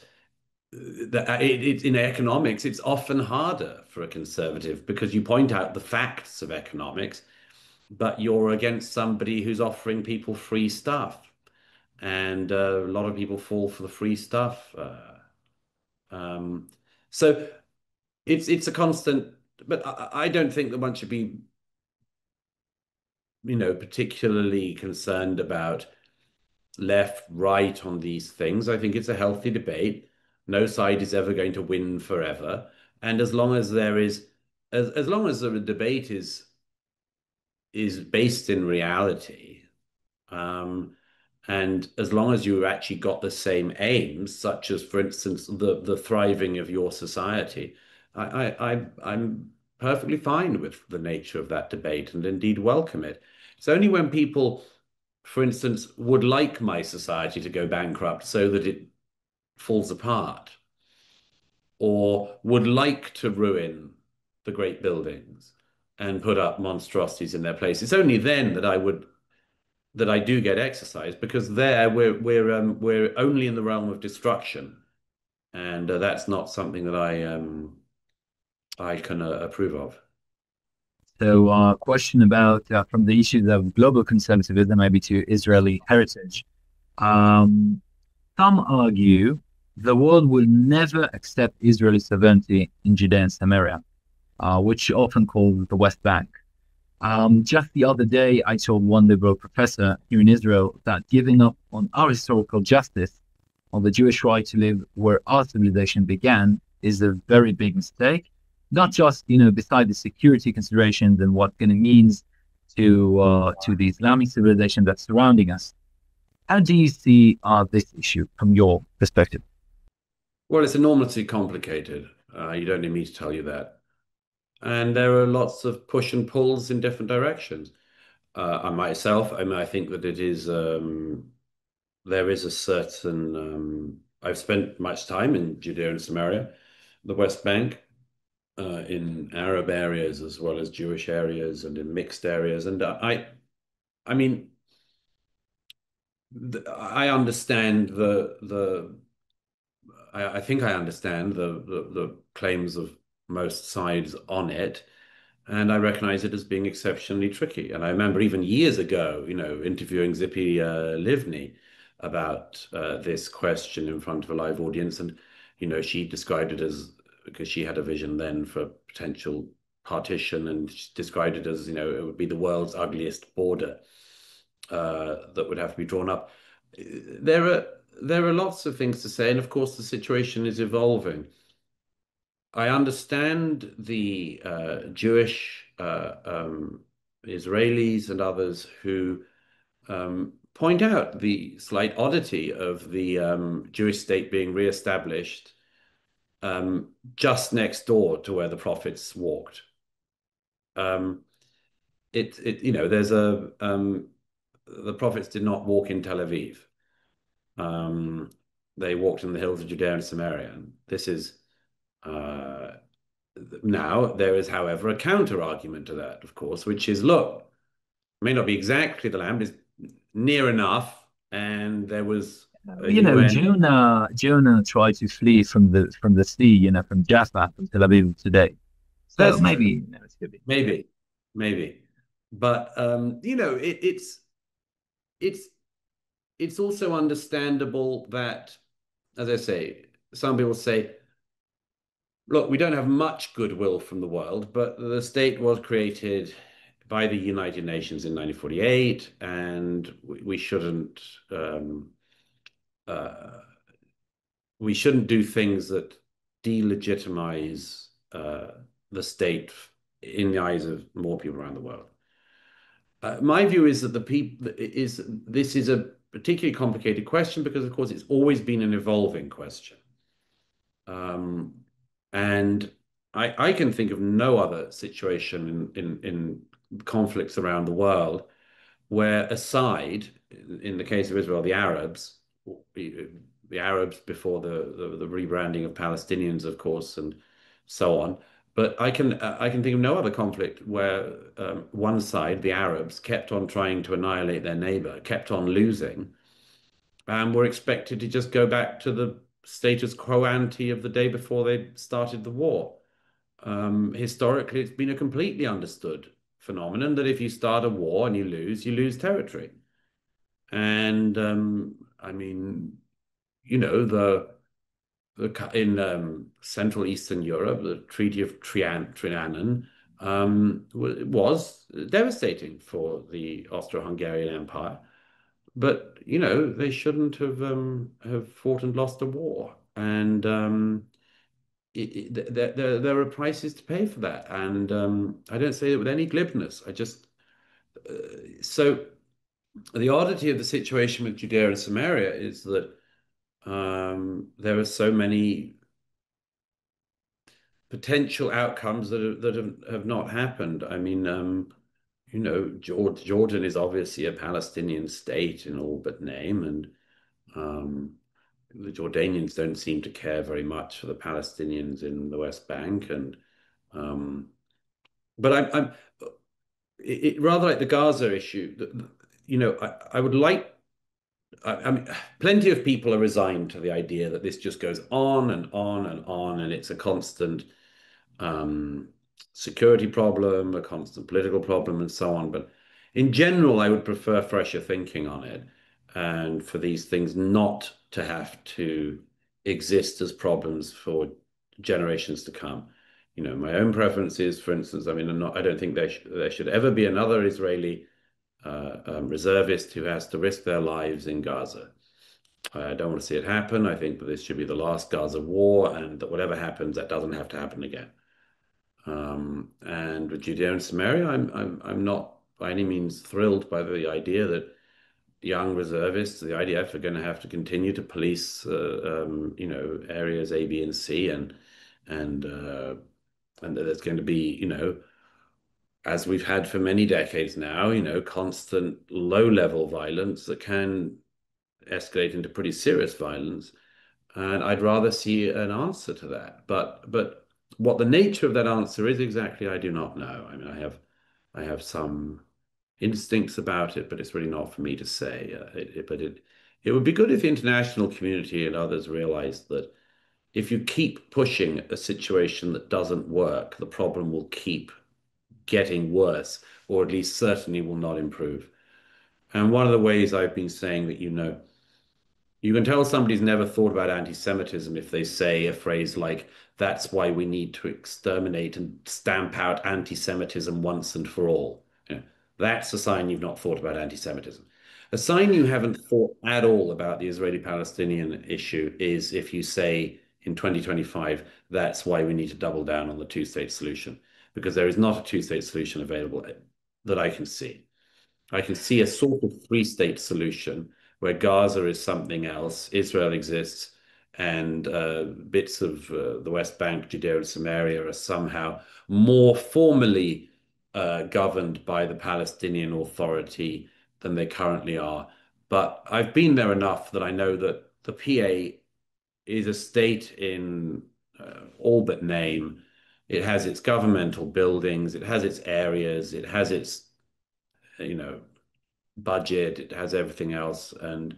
in economics, it's often harder for a conservative because you point out the facts of economics, but you're against somebody who's offering people free stuff. And a lot of people fall for the free stuff. So it's a constant, but I don't think that one should be, particularly concerned about left, right on these things. I think it's a healthy debate. No side is ever going to win forever. And as long as as long as the debate is based in reality, and as long as you actually got the same aims, such as, for instance, the thriving of your society, I'm perfectly fine with the nature of that debate and indeed welcome it. It's only when people, for instance, would like my society to go bankrupt so that it falls apart, or would like to ruin the great buildings and put up monstrosities in their place. It's only then that I do get exercise, because there we're only in the realm of destruction, and that's not something that I can approve of. So, question about from the issues of global conservatism, maybe to Israeli heritage. Some argue the world will never accept Israeli sovereignty in Judea and Samaria, which often called the West Bank. Just the other day, I told one liberal professor here in Israel that giving up on our historical justice, on the Jewish right to live where our civilization began, is a very big mistake. Not just, beside the security considerations and what it means to the Islamic civilization that's surrounding us. How do you see this issue from your perspective? Well, it's enormously complicated. You don't need me to tell you that. And there are lots of push and pulls in different directions. Myself, I think that it is there is a certain I've spent much time in Judea and Samaria, the West Bank, in Arab areas as well as Jewish areas and in mixed areas. And I mean, I understand I think I understand the claims of most sides on it, and I recognize it as being exceptionally tricky. And I remember even years ago, interviewing Zippy Livni about this question in front of a live audience, and she described it as, because she had a vision then for potential partition, and she described it as, it would be the world's ugliest border that would have to be drawn up. There are lots of things to say, and of course the situation is evolving. I understand the Jewish Israelis and others who point out the slight oddity of the Jewish state being reestablished just next door to where the prophets walked. There's the prophets did not walk in Tel Aviv. They walked in the hills of Judea and Samaria. And this is now there is, however, a counter argument to that, of course, which is, look, it may not be exactly the land, but it's near enough, and there was Jonah tried to flee from the sea, from Jaffa, from Tel Aviv today. So that's maybe maybe, but it's also understandable that, as I say, some people say, look, we don't have much goodwill from the world, but the state was created by the United Nations in 1948, and we shouldn't do things that delegitimize the state in the eyes of more people around the world. My view is that this is a particularly complicated question because, of course, it's always been an evolving question. And I can think of no other situation in conflicts around the world where a side, in the case of Israel, the Arabs before the rebranding of Palestinians, of course, and so on. But I can think of no other conflict where one side, the Arabs, kept on trying to annihilate their neighbor, kept on losing, and were expected to just go back to the status quo ante of the day before they started the war. Historically, it's been a completely understood phenomenon that if you start a war and you lose territory. And I mean, in Central Eastern Europe, the Treaty of Trianon was devastating for the Austro-Hungarian Empire. But they shouldn't have fought and lost a war, and there are prices to pay for that. And I don't say it with any glibness. So the oddity of the situation with Judea and Samaria is that there are so many potential outcomes that have not happened. I mean, Jordan is obviously a Palestinian state in all but name, and the Jordanians don't seem to care very much for the Palestinians in the West Bank, and but I'm rather like the Gaza issue. I would like. I mean, plenty of people are resigned to the idea that this just goes on and on and on, and it's a constant security problem, a constant political problem, and so on. But in general, I would prefer fresher thinking on it, and for these things not to have to exist as problems for generations to come. My own preference is, for instance, I mean, I don't think there should ever be another Israeli reservist who has to risk their lives in Gaza. I don't want to see it happen. I think that this should be the last Gaza war, and that whatever happens, that doesn't have to happen again. And with Judea and Samaria, I'm not by any means thrilled by the idea that young reservists, the IDF, are going to have to continue to police, areas A, B, and C, and there's going to be, as we've had for many decades now, constant low-level violence that can escalate into pretty serious violence. And I'd rather see an answer to that. But what the nature of that answer is exactly, I do not know. I mean, I have some instincts about it, but it's really not for me to say. It would be good if the international community and others realized that if you keep pushing a situation that doesn't work, the problem will keep getting worse, or at least certainly will not improve. And one of the ways I've been saying that, you can tell somebody's never thought about anti-Semitism if they say a phrase like, that's why we need to exterminate and stamp out anti-Semitism once and for all. That's a sign you've not thought about anti-Semitism. A sign you haven't thought at all about the Israeli-Palestinian issue is if you say in 2025, that's why we need to double down on the two-state solution, because there is not a two-state solution available that I can see. I can see a sort of three-state solution where Gaza is something else, Israel exists, and bits of the West Bank, Judea and Samaria are somehow more formally governed by the Palestinian Authority than they currently are. But I've been there enough that I know that the PA is a state in all but name. It has its governmental buildings, it has its areas, it has its, budget, it has everything else. And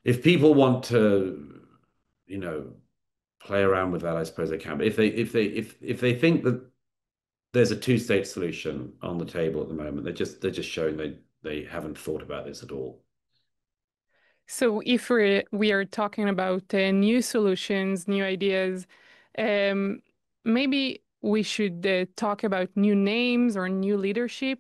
if people want to, play around with that, I suppose they can. But if they think that there's a two-state solution on the table at the moment, they're just showing they haven't thought about this at all. So if we are talking about new solutions, new ideas, maybe we should talk about new names or new leadership.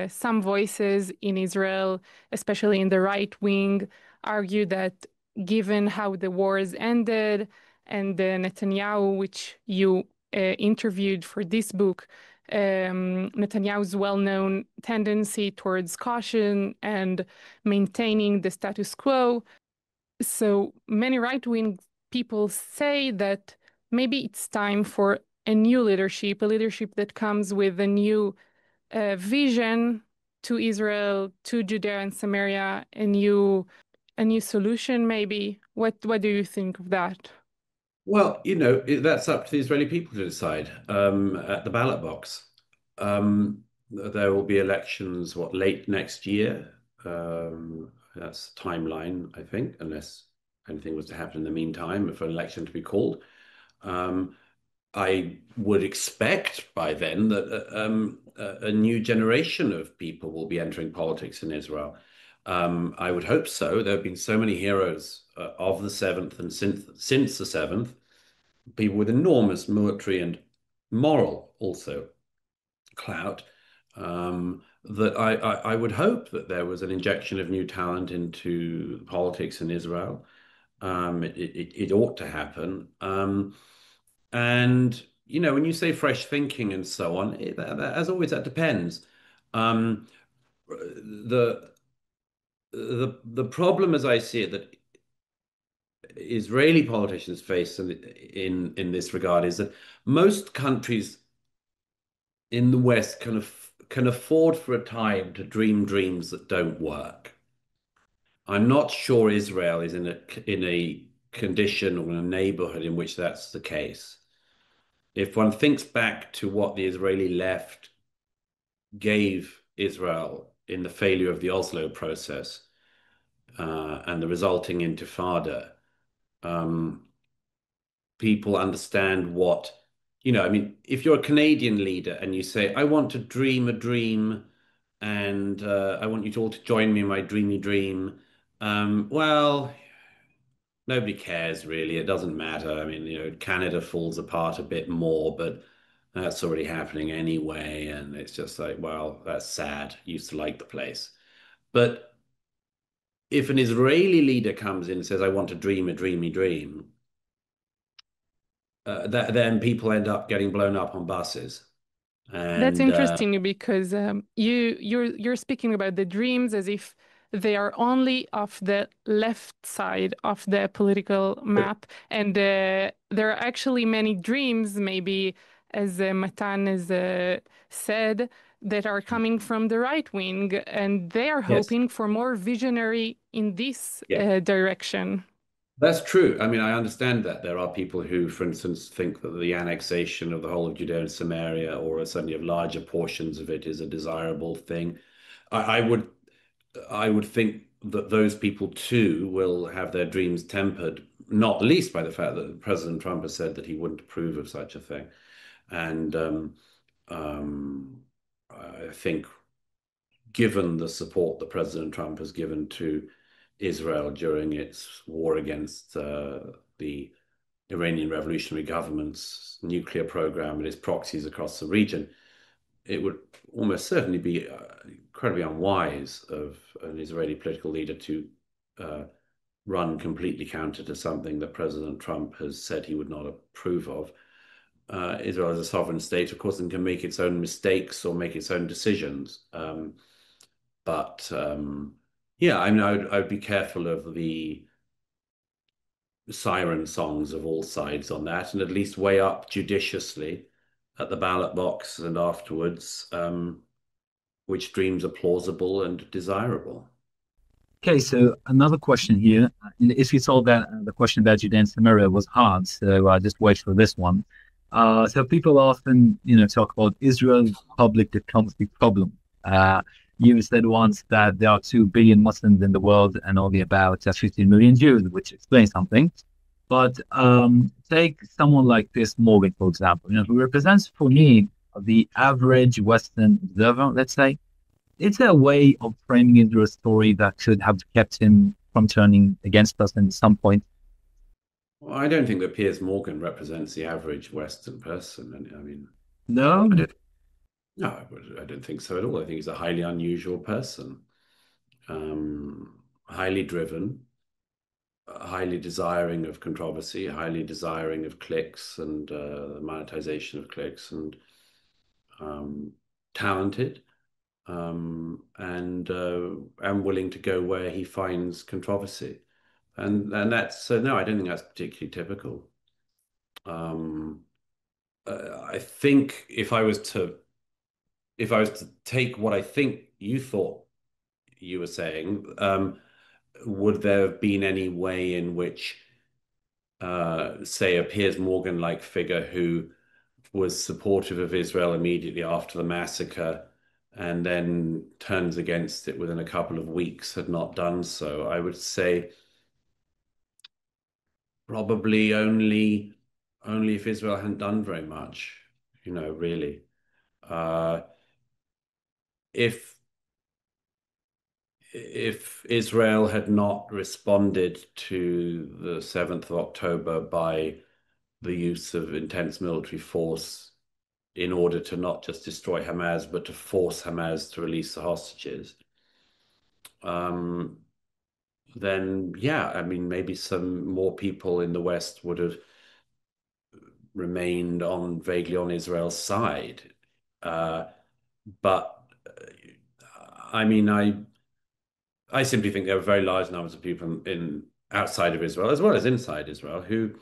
Some voices in Israel, especially in the right wing, argue that given how the wars ended and Netanyahu, which you interviewed for this book, Netanyahu's well-known tendency towards caution and maintaining the status quo. So many right-wing people say that maybe it's time for a new leadership, a leadership that comes with a new vision to Israel, to Judea and Samaria, a new solution maybe. What do you think of that? Well, that's up to the Israeli people to decide at the ballot box. There will be elections, late next year? That's the timeline, I think, unless anything was to happen in the meantime for an election to be called. I would expect by then that a new generation of people will be entering politics in Israel. I would hope so. There have been so many heroes of the seventh and since the seventh, people with enormous military and moral also clout, that I would hope that there was an injection of new talent into politics in Israel. It ought to happen. And when you say fresh thinking and so on, as always, that depends. The problem, as I see it, that Israeli politicians face in this regard is that most countries in the West can afford for a time to dream dreams that don't work. I'm not sure Israel is in a condition or in a neighborhood in which that's the case. If one thinks back to what the Israeli left gave Israel in the failure of the Oslo process and the resulting intifada, people understand what, if you're a Canadian leader and you say, I want to dream a dream and I want you all to join me in my dreamy dream, well, nobody cares really. It doesn't matter. I mean, Canada falls apart a bit more, but that's already happening anyway. And it's just like, well, that's sad. Used to like the place. But if an Israeli leader comes in and says, I want to dream a dreamy dream, then people end up getting blown up on buses. And that's interesting because you're speaking about the dreams as if they are only of the left side of the political map, and there are actually many dreams, maybe as Matan has said, that are coming from the right wing, and they are hoping for more visionary in this direction. That's true. I mean, I understand that there are people who, for instance, think that the annexation of the whole of Judea and Samaria, or certainly of larger portions of it, is a desirable thing. I would think that those people too will have their dreams tempered, not least by the fact that President Trump has said that he wouldn't approve of such a thing. And I think, given the support that President Trump has given to Israel during its war against the Iranian Revolutionary Government's nuclear program and its proxies across the region, it would almost certainly be incredibly unwise of an Israeli political leader to run completely counter to something that President Trump has said he would not approve of. Israel is a sovereign state, of course, and can make its own mistakes or make its own decisions. Yeah, I mean, I would be careful of the siren songs of all sides on that, and at least weigh up judiciously at the ballot box and afterwards which dreams are plausible and desirable. Okay, so another question here. If you thought that the question about Judea and Samaria was hard, so just wait for this one. So people often, talk about Israel's public diplomacy problem. You said once that there are 2 billion Muslims in the world and only about 15 million Jews, which explains something. But take someone like this Morgan, for example, who represents for me the average Western observer, let's say. It's a way of framing into a story that could have kept him from turning against us at some point. Well, I don't think that Piers Morgan represents the average Western person. I mean, no, no, I don't think so at all. I think he's a highly unusual person, highly driven, highly desiring of controversy, highly desiring of clicks and the monetization of clicks, and talented, and willing to go where he finds controversy. And that's so no, I don't think that's particularly typical. I think if I was to take what I think you thought you were saying, would there have been any way in which, say, a Piers Morgan-like figure who was supportive of Israel immediately after the massacre and then turns against it within a couple of weeks had not done so? I would say probably only if Israel hadn't done very much, really. If Israel had not responded to the 7th of October by the use of intense military force in order to not just destroy Hamas, but to force Hamas to release the hostages, then yeah, I mean, maybe some more people in the West would have remained vaguely on Israel's side. But I mean, I simply think there are very large numbers of people outside of Israel, as well as inside Israel, who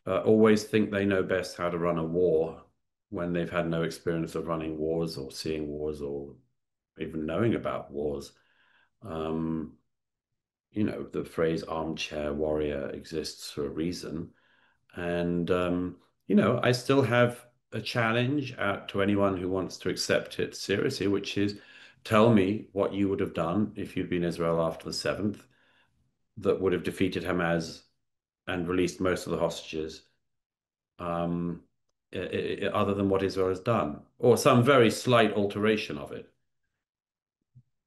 always think they know best how to run a war when they've had no experience of running wars or seeing wars or even knowing about wars. The phrase armchair warrior exists for a reason. And, I still have a challenge out to anyone who wants to accept it seriously, which is, tell me what you would have done if you'd been Israel after the 7th that would have defeated Hamas and released most of the hostages, other than what Israel has done, or some very slight alteration of it.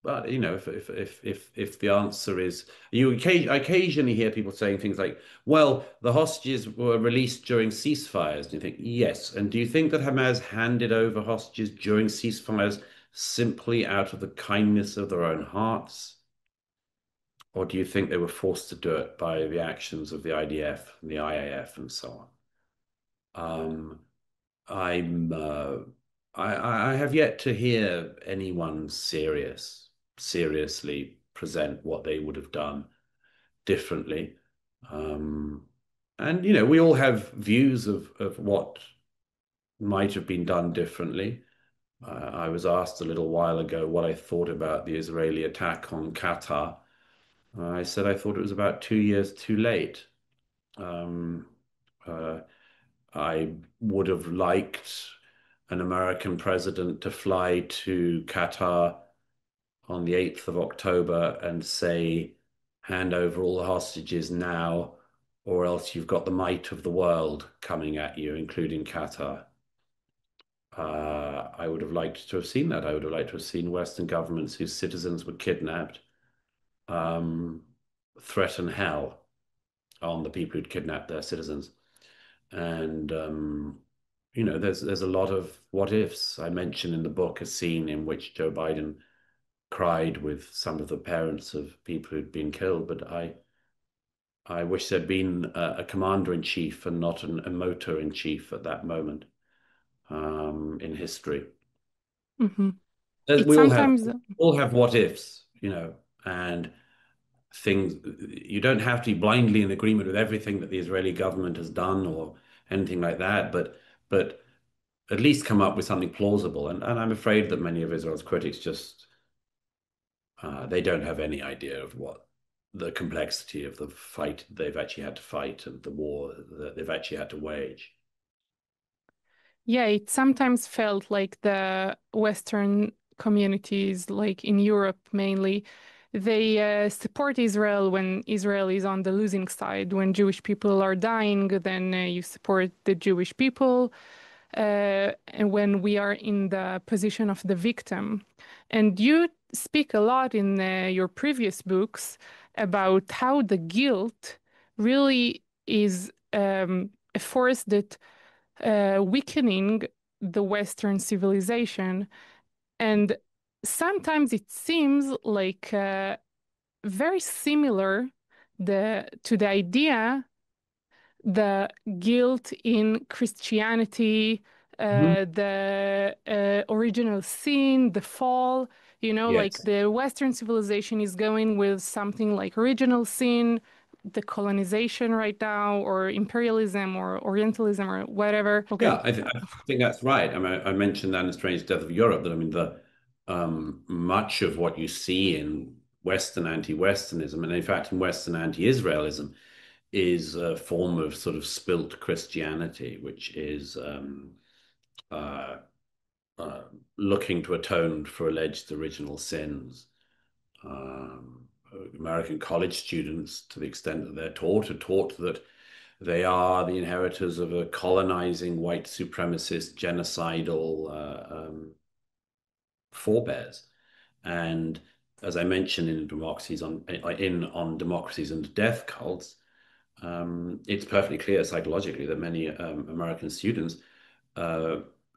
But if the answer is, I occasionally hear people saying things like, "Well, the hostages were released during ceasefires." And you think, yes. And do you think that Hamas handed over hostages during ceasefires simply out of the kindness of their own hearts? Or do you think they were forced to do it by the actions of the IDF and the IAF and so on? I have yet to hear anyone seriously present what they would have done differently. And we all have views of what might have been done differently. I was asked a little while ago what I thought about the Israeli attack on Qatar. I said I thought it was about 2 years too late. Um, uh, I would have liked an American president to fly to Qatar on the 8th of October and say, hand over all the hostages now, or else you've got the might of the world coming at you, including Qatar. I would have liked to have seen that. I would have liked to have seen Western governments whose citizens were kidnapped threaten hell on the people who'd kidnapped their citizens. And there's a lot of what ifs. I mention in the book a scene in which Joe Biden cried with some of the parents of people who'd been killed, but I wish there'd been a commander-in-chief and not an emotor-in-chief at that moment in history. Mm-hmm. We all have what ifs, and things. You don't have to be blindly in agreement with everything that the Israeli government has done or anything like that, but at least come up with something plausible. And I'm afraid that many of Israel's critics just they don't have any idea of what the complexity of the fight they've actually had to fight and the war that they've actually had to wage. Yeah, it sometimes felt like the Western communities, like in Europe mainly, they support Israel when Israel is on the losing side. When Jewish people are dying, then you support the Jewish people. And when we are in the position of the victim. And you speak a lot in your previous books about how the guilt really is a force that weakening the Western civilization. And sometimes it seems like very similar to the idea, the guilt in Christianity, the original sin, the fall, like Yes. the Western civilization is going with something like original sin, the colonization right now, or imperialism or Orientalism or whatever. Okay. Yeah, I think that's right. I mean, I mentioned that in The Strange Death of Europe, that I mean, the much of what you see in Western anti-Westernism, and in fact in Western anti-Israelism, is a form of sort of spilt Christianity, which is uh, looking to atone for alleged original sins. American college students, to the extent that they're taught, are taught that they are the inheritors of a colonizing white supremacist genocidal forebears. And as I mentioned in Democracies and Death Cults, it's perfectly clear psychologically that many American students,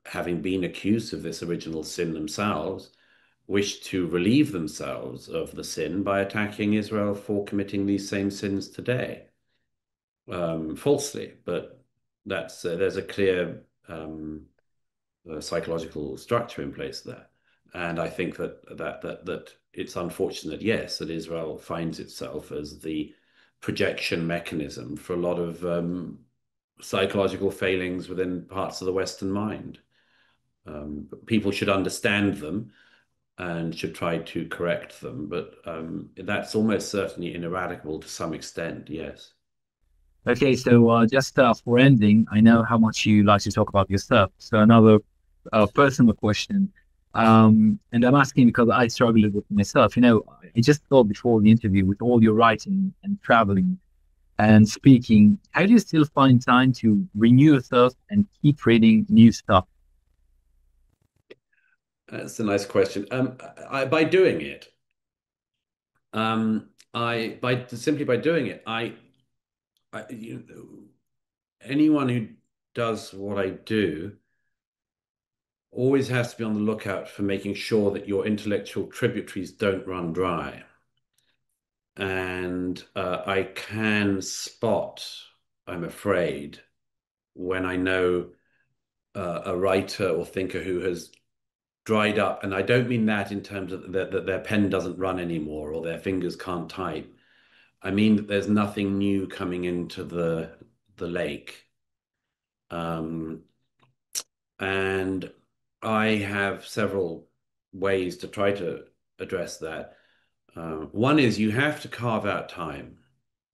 having been accused of this original sin themselves, wish to relieve themselves of the sin by attacking Israel for committing these same sins today, falsely. But there's a clear psychological structure in place there. And I think that it's unfortunate, yes, that Israel finds itself as the projection mechanism for a lot of psychological failings within parts of the Western mind. People should understand them and should try to correct them, but that's almost certainly ineradicable to some extent, yes. Okay, so just for ending, I know how much you like to talk about yourself. So another personal question, and I'm asking because I struggled with myself. I just thought before the interview, with all your writing and traveling and speaking, how do you still find time to renew yourself and keep reading new stuff? That's a nice question. By doing it, simply by doing it, anyone who does what I do always has to be on the lookout for making sure that your intellectual tributaries don't run dry. And I can spot, I'm afraid, when I know a writer or thinker who has dried up, and I don't mean that in terms of that their pen doesn't run anymore or their fingers can't type. I mean that there's nothing new coming into the lake. And I have several ways to try to address that. One is you have to carve out time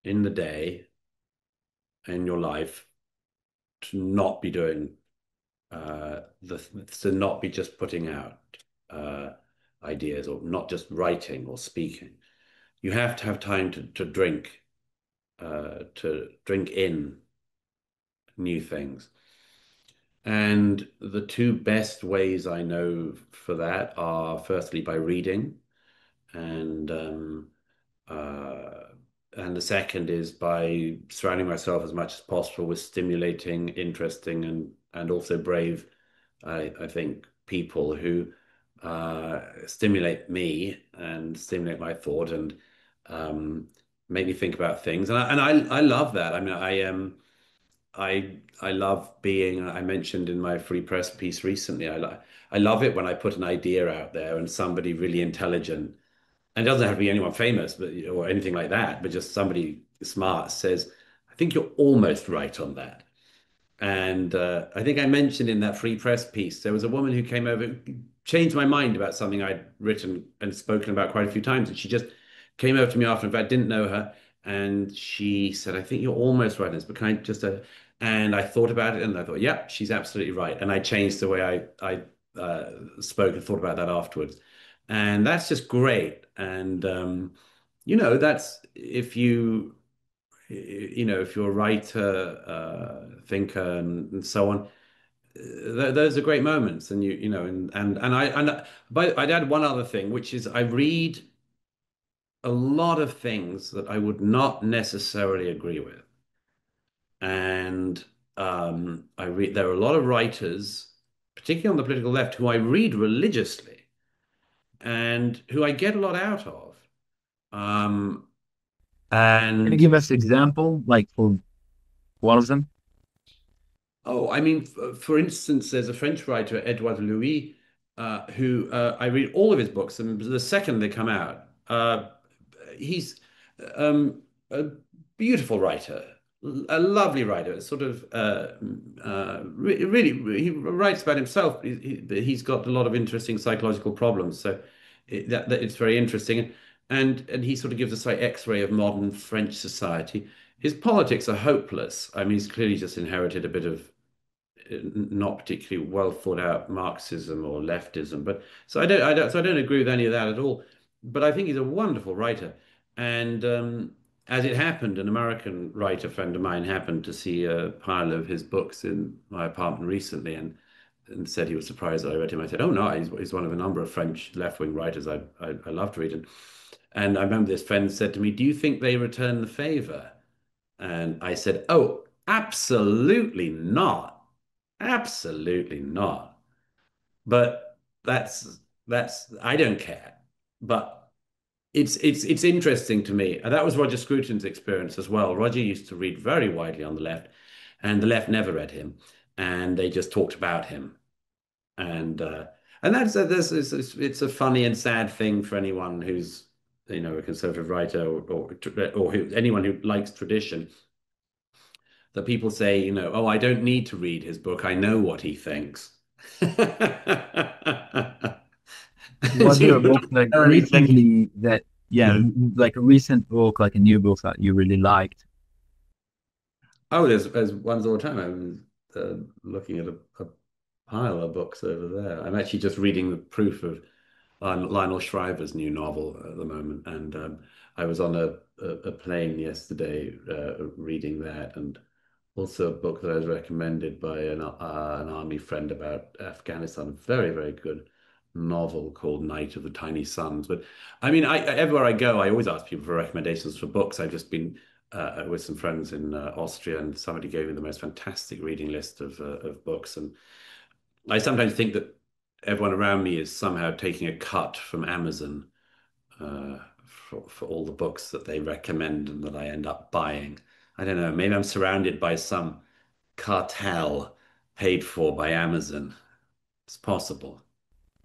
in the day, in your life, to not be doing to not be just putting out ideas, or not just writing or speaking. You have to have time to drink in new things. And the two best ways I know for that are, firstly, by reading, and the second is by surrounding myself as much as possible with stimulating, interesting, and also brave, I think, people who stimulate me and stimulate my thought, and make me think about things. And I love that. I mean, I love being, I mentioned in my free press piece recently, I love it when I put an idea out there and somebody really intelligent, and it doesn't have to be anyone famous, but or anything like that, but just somebody smart says, I think you're almost right on that. And I think I mentioned in that free press piece, there was a woman who came over, changed my mind about something I'd written and spoken about quite a few times. And she just came over to me after, in fact, didn't know her. And she said, I think you're almost right on this, but can I just, and I thought about it, and I thought, yeah, she's absolutely right. And I changed the way I spoke and thought about that afterwards. And that's just great. And, that's if you're a writer, thinker, and so on, those are great moments. And but I'd add one other thing, which is I read a lot of things that I would not necessarily agree with. And there are a lot of writers, particularly on the political left, who I read religiously and who I get a lot out of. Can you give us an example, like for one of them? Oh, I mean, for instance, there's a French writer, Edouard Louis, who I read all of his books, and the second they come out, he's a beautiful writer, a lovely writer, sort of really, he writes about himself. He's got a lot of interesting psychological problems, so that it's very interesting. And he sort of gives a slight X-ray of modern French society. His politics are hopeless. I mean, he's clearly just inherited a bit of not particularly well thought out Marxism or leftism. But so I don't agree with any of that at all. But I think he's a wonderful writer. And as it happened, an American writer friend of mine happened to see a pile of his books in my apartment recently, and said he was surprised that I read him. I said, "Oh no, he's one of a number of French left-wing writers I love to read." And I remember this friend said to me, "Do you think they return the favor?" And I said, "Oh, absolutely not. Absolutely not. But that's I don't care. But it's interesting to me." And that was Roger Scruton's experience as well. Roger used to read very widely on the left, and the left never read him, and they just talked about him. And it's a funny and sad thing for anyone who's a conservative writer, or anyone who likes tradition, that people say, "Oh, I don't need to read his book. I know what he thinks." Was there a book like recently that, like a recent book, like a new book that you really liked? Oh, there's ones all the time. I'm looking at a pile of books over there. I'm actually just reading the proof of Lionel Shriver's new novel at the moment, and I was on a plane yesterday reading that, and also a book that I was recommended by an army friend about Afghanistan, a very, very good novel called Night of the Tiny Suns. But I mean, everywhere I go, I always ask people for recommendations for books. I've just been with some friends in Austria, and somebody gave me the most fantastic reading list of books. And I sometimes think that everyone around me is somehow taking a cut from Amazon for all the books that they recommend and that I end up buying. I don't know, maybe I'm surrounded by some cartel paid for by Amazon. It's possible.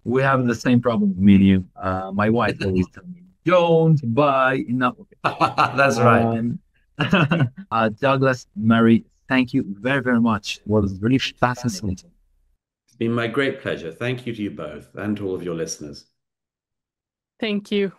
We have the same problem, me and you. My wife always tells me, "Don't buy enough." That's right. Douglas, Mary, thank you very, very much. It was really fascinating. It's been my great pleasure. Thank you to you both and to all of your listeners. Thank you.